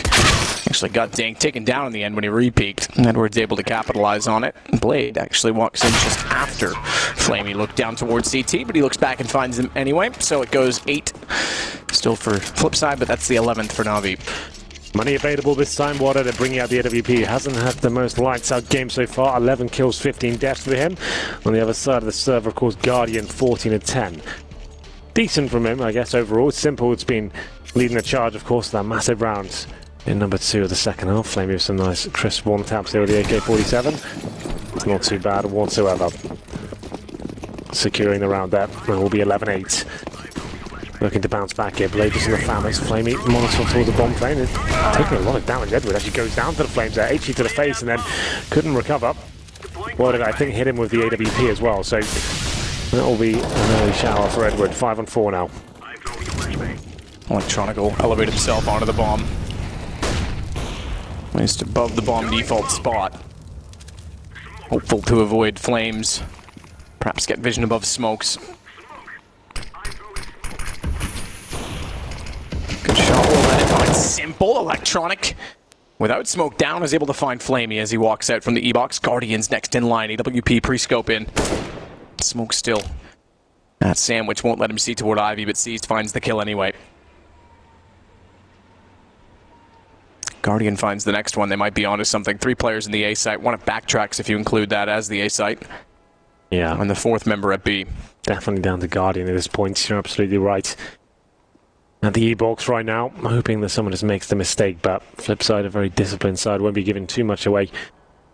Actually got taken down in the end when he re-peeked. Edward's able to capitalize on it. Blade actually walks in just after Flamey looked down towards CT, but he looks back and finds him anyway. So it goes 8 still for Flipside, but that's the 11th for Na'Vi. Money available this time. Water to bring out the AWP. Hasn't had the most lights out game so far. 11 kills, 15 deaths for him. On the other side of the server, of course, Guardian 14 and 10. Decent from him, I guess, overall. It's Simple. It's been leading the charge, of course, that massive round in number 2 of the second half. Flamey with some nice crisp one taps there with the AK-47. It's not too bad whatsoever. Securing the round there. And it will be 11-8. Looking to bounce back here. Blade just in the Famous. Flamey monitoring towards the bomb plane. It's taking a lot of damage. Edward actually goes down to the flames there. HE to the face and then couldn't recover. Well, I think hit him with the AWP as well. So that will be an early shower for Edward. 5 on 4 now. Electronic will elevate himself onto the bomb. Placed above the bomb default spot. Hopeful to avoid flames. Perhaps get vision above smokes. Good shot. We'll let it find Simple. Electronic Without smoke down, is able to find Flamey as he walks out from the E-box. Guardians next in line. AWP pre-scope in. Smoke still. That sandwich won't let him see toward Ivy, but Seized finds the kill anyway. Guardian finds the next one. They might be onto something. 3 players in the A site. One at backtracks if you include that as the A site. Yeah. And the 4th member at B. Definitely down to Guardian at this point. You're absolutely right. At the E-box right now, I'm hoping that someone just makes the mistake, but Flipside, a very disciplined side, won't be giving too much away.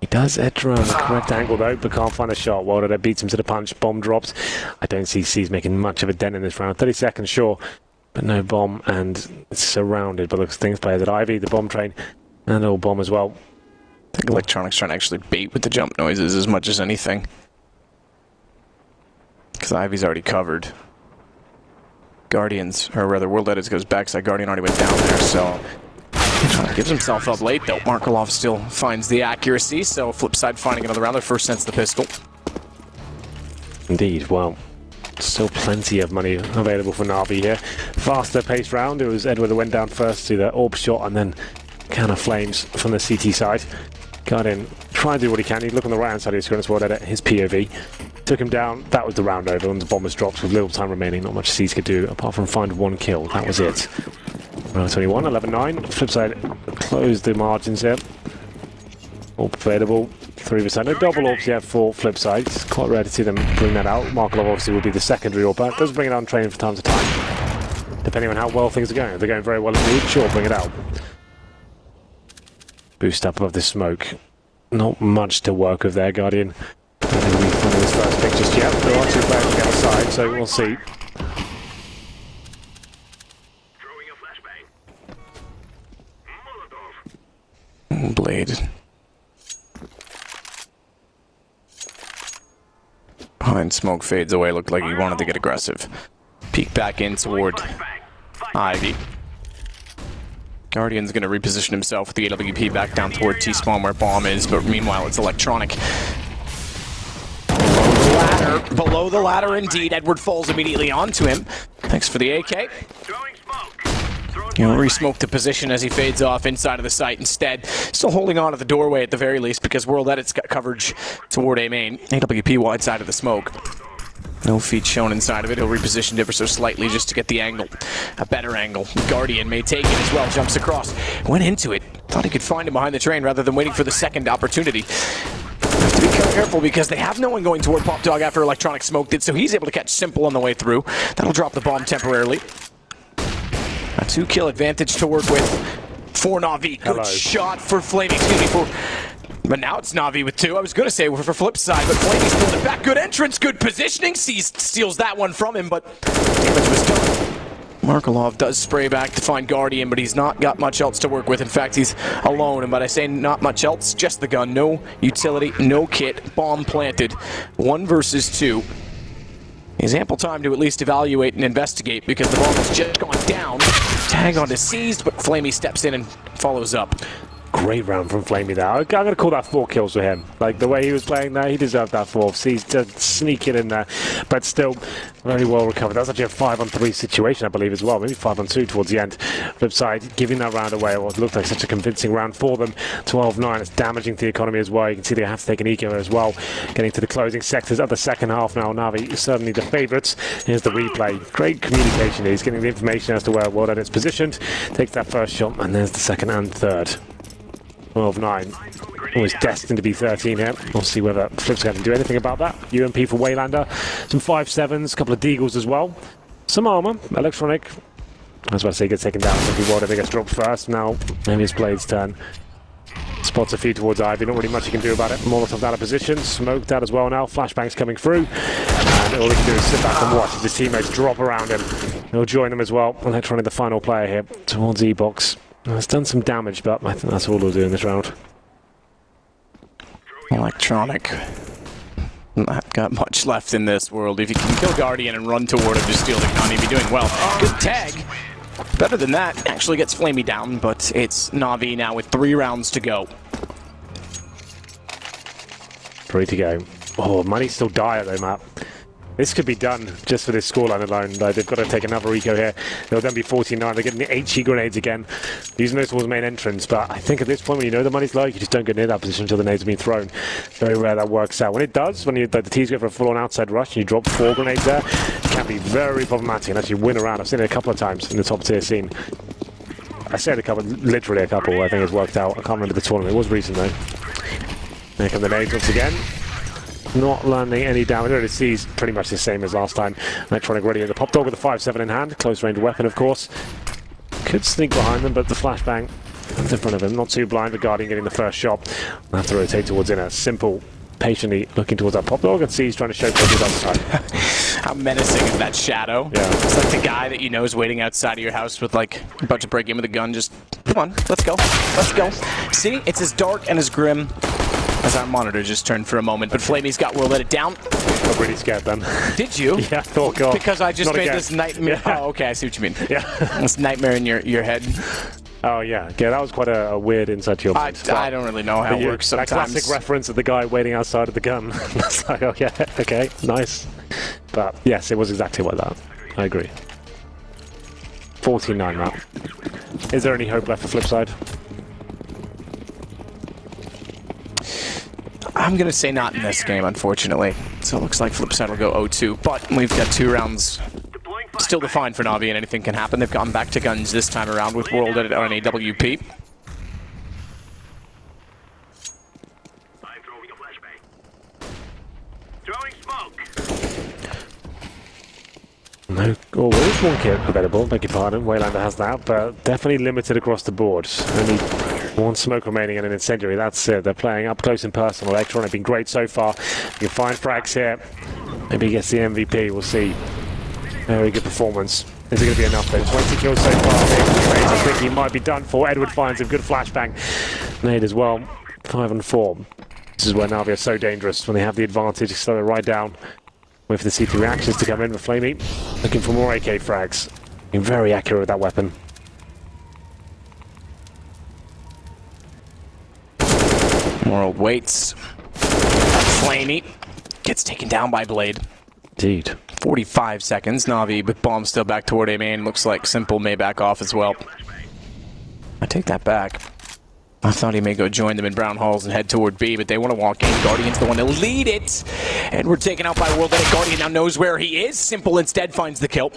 He does edge around the correct angle though, but can't find a shot. Well, that beats him to the punch. Bomb drops. I don't see C's making much of a dent in this round. 30 seconds, sure, but no bomb, and it's surrounded by those things players at Ivy, the bomb train, and all bomb as well. I think Electronic's trying to actually bait with the jump noises as much as anything. Because Ivy's already covered. Guardians, or rather World Edits goes backside. Guardian already went down there, so gives himself up late though. Markelov still finds the accuracy, so Flipside finding another round. Their first sense the pistol. Indeed, well, still plenty of money available for Na'Vi here. Faster paced round. It was Edward that went down first to the orb shot and then can of flames from the CT side. Guardian trying to do what he can. He'd look on the right hand side of his screen as well, edit his POV. Took him down. That was the round over, and the bomb was dropped with little time remaining. Not much C's could do apart from find 1 kill. That was it. Round 21, 11-9. Flipside closed the margins here. Orb available. 3%. No double orbs yet for Flipside. It's quite rare to see them bring that out. Markelov obviously will be the secondary orb, but does bring it on training from time to time. Depending on how well things are going. If they're going very well indeed, sure, bring it out. Boost up above the smoke. Not much to work with there, Guardian. I don't think we've found this first pick just yet. There are 2 players on the other side, so we'll see. Throwing a flashbang. Molotov. Blade. Behind smoke fades away. Looked like he wanted to get aggressive. Peek back in toward Ivy. Guardian's going to reposition himself with the AWP back down toward T-spawn where bomb is, but meanwhile it's Electronic. Below the ladder indeed. Edward falls immediately onto him. Thanks for the AK. Throwing smoke. He'll re-smoke the position as he fades off inside of the site instead. Still holding on to the doorway at the very least because World Edit's got coverage toward A main. AWP wide side of the smoke. No feet shown inside of it. He'll reposition ever so slightly just to get the angle. A better angle. Guardian may take it as well. Jumps across. Went into it. Thought he could find him behind the train rather than waiting for the second opportunity. Have to be careful because they have no one going toward Pop Dog after Electronic smoked it, so he's able to catch Simple on the way through. That'll drop the bomb temporarily. A 2-kill advantage to work with for Na'Vi. Good shot for Flamey. Excuse me, for... But now it's Na'Vi with 2. I was going to say for Flipside, but Flamey's pulled it back. Good entrance, good positioning. Steals that one from him, but damage was done. Markelov does spray back to find Guardian, but he's not got much else to work with. In fact, he's alone, and by I say not much else, just the gun. No utility, no kit, bomb planted. 1 versus 2. He has ample time to at least evaluate and investigate because the bomb has just gone down. Tag onto Seized, but Flamey steps in and follows up. Great round from Flamey there. I'm going to call that 4 kills for him. Like, the way he was playing there, he deserved that 4. He's just sneaking in there, but still very well recovered. That's actually a 5-on-3 situation, I believe, as well. Maybe 5-on-2 towards the end. Flipside giving that round away. Well, it looked like such a convincing round for them. 12-9. It's damaging the economy as well. You can see they have to take an eco as well. Getting to the closing sectors of the second half now. Na'Vi certainly the favourites. Here's the replay. Great communication. He's getting the information as to where World Edit's positioned. Takes that first shot, and there's the second and third. 12-9. Always destined to be 13 here. We'll see whether Flipside can do anything about that. UMP for Waylander. Some 5.7s, a couple of Deagles as well. Some armour. Electronic. I was about to say gets taken down. Maybe World Edit gets dropped first. Now, maybe it's Blade's turn. Spots a feed towards Ivy. Not really much he can do about it. Molotov out of position. Smoked out as well now. Flashbangs coming through. And all he can do is sit back and watch as his teammates drop around him. He'll join them as well. Electronic, the final player here, towards E-box. It's done some damage, but I think that's all he'll do in this round. Electronic. Not got much left in this world. If you can kill Guardian and run toward him to steal the gun, he'd be doing well. Good tag. Better than that. Actually gets Flamey down, but it's Na'Vi now with 3 rounds to go. 3 to go. Oh, money's still dire though, Matt. This could be done just for this scoreline alone. They've got to take another eco here. They'll then be 49. They're getting the HE grenades again. Using those towards the main entrance. But I think at this point, when you know the money's low, you just don't go near that position until the nades have been thrown. Very rare that works out. When it does, when the T's go for a full-on outside rush and you drop 4 grenades there, it can be very problematic and actually win around. I've seen it a couple of times in the top tier scene. I said a couple, literally a couple, I think it's worked out. I can't remember the tournament. It was recent though. There come the nades once again. Not landing any damage. The C's pretty much the same as last time. Electronic ready at the pop dog with the 5.7 in hand. Close range weapon, of course. Could sneak behind them, but the flashbang in front of him. Not too blind. The Guardian getting the first shot. I'll have to rotate towards inner. Simple, patiently looking towards that pop dog, and C's trying to show towards the other side. How menacing is that shadow? Yeah. It's like the guy that you know is waiting outside of your house with like about to break in with a gun. Just come on, let's go, let's go. See, it's as dark and as grim as our monitor just turned for a moment, but Flamey's got Will let it down. I'm really scared then. Did you? Yeah, oh god. Because I just Not made again. this nightmare. Yeah. Oh, okay, I see what you mean. Yeah. This nightmare in your head. Oh yeah, that was quite a weird insight to your I mind. don't really know how it works That sometimes. classic reference of the guy waiting outside of the gun. It's like, oh yeah, okay, nice. But yes, it was exactly like that. I agree. 49 now. Is there any hope left for Flipside? I'm going to say not in this game, unfortunately. So it looks like Flipside will go 0-2, but we've got 2 rounds Deploying still defined for Na'Vi, and anything can happen. They've gone back to guns this time around with World Edit on AWP. I'm throwing a flashbang. Throwing smoke. No. Oh, well, there's one kit available, beg your pardon. Waylander has that, but definitely limited across the board. Only one smoke remaining and an incendiary. That's it. They're playing up close and personal. Electron have been great so far. You can find frags here. Maybe he gets the MVP. We'll see. Very good performance. Is it going to be enough though? 20 kills so far. I think he might be done for. Edward finds a good flashbang. Nade as well. 5 and 4. This is where Na'Vi are so dangerous. When they have the advantage, they slow it right down. Wait for the CT reactions to come in with Flamey. Looking for more AK frags. Being very accurate with that weapon. More old waits. Flamey gets taken down by Blade. Indeed. 45 seconds. Na'Vi with bomb still back toward A main. Looks like Simple may back off as well. I take that back. I thought he may go join them in Brown Halls and head toward B, but they want to walk in. Guardian's the one to lead it. And we're taken out by World Edit. Guardian now knows where he is. Simple instead finds the kill.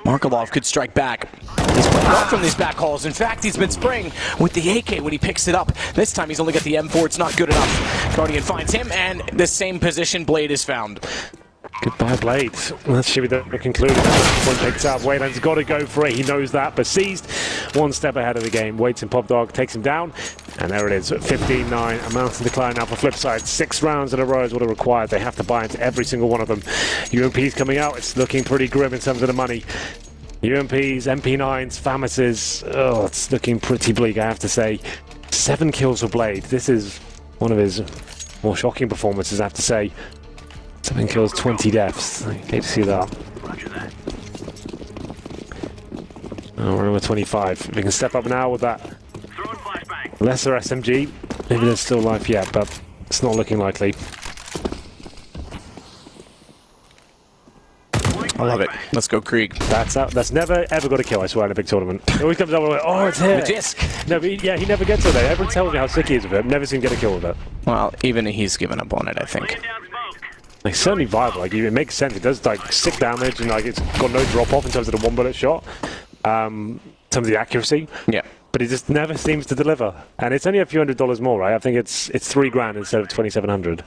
Markelov could strike back. He's playing off from these back halls. In fact, he's been spraying with the AK when he picks it up. This time he's only got the M4. It's not good enough. Guardian finds him, and the same position Blade is found. Goodbye, Blade. That should be the conclusion. One takes out. Wayland's got to go for it. He knows that, but seized one step ahead of the game. Waits in Pop Dog, takes him down, and there it is. 15-9. A mountain decline now for Flipside. 6 rounds in a row is what it requires. They have to buy into every single one of them. UMP's coming out. It's looking pretty grim in terms of the money. UMPs, MP9s, FAMAS's. Oh, it's looking pretty bleak, I have to say. 7 kills for Blade. This is one of his more shocking performances, I have to say. 7 kills, 20 deaths. I hate to see that. Roger that. Oh, we're number 25. If we can step up now with that Throwing flashbang. lesser SMG, maybe there's still life yet, but it's not looking likely. I love it. Let's go Krieg. That's never ever got a kill, I swear, in a big tournament. It always comes up with, oh, it's here. The disc. No, but yeah, he never gets it there. Everyone tells me how sick he is with it. Never seen him get a kill with it. Well, even he's given up on it, I think. Laying down smoke. It's certainly viable. Like, it makes sense. It does like 6 damage, and like it's got no drop off in terms of the 1-bullet shot. In terms of the accuracy. Yeah. But it just never seems to deliver. And it's only a few $100s more, right? I think it's $3,000 instead of 2,700.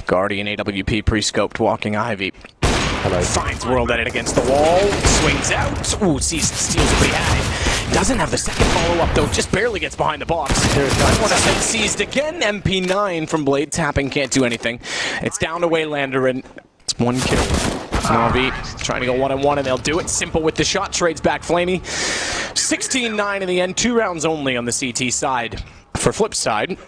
Guardian AWP pre-scoped walking Ivy. Hello. Finds World Edit against the wall. Swings out. Ooh, steals it, but he had it. Doesn't have the second follow-up, though. Just barely gets behind the box. I want to say seized again. MP9 from Blade. Tapping can't do anything. It's down to Waylander, and it's 1 kill. Na'Vi trying to go 1-on-1, and they'll do it. Simple with the shot. Trades back Flamey. 16-9 in the end. 2 rounds only on the CT side for Flipside.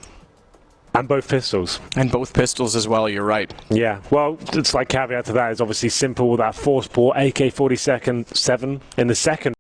And both pistols. And both pistols as well, you're right. Yeah, well, it's like caveat to that is obviously Simple with that force port AK-47 in the second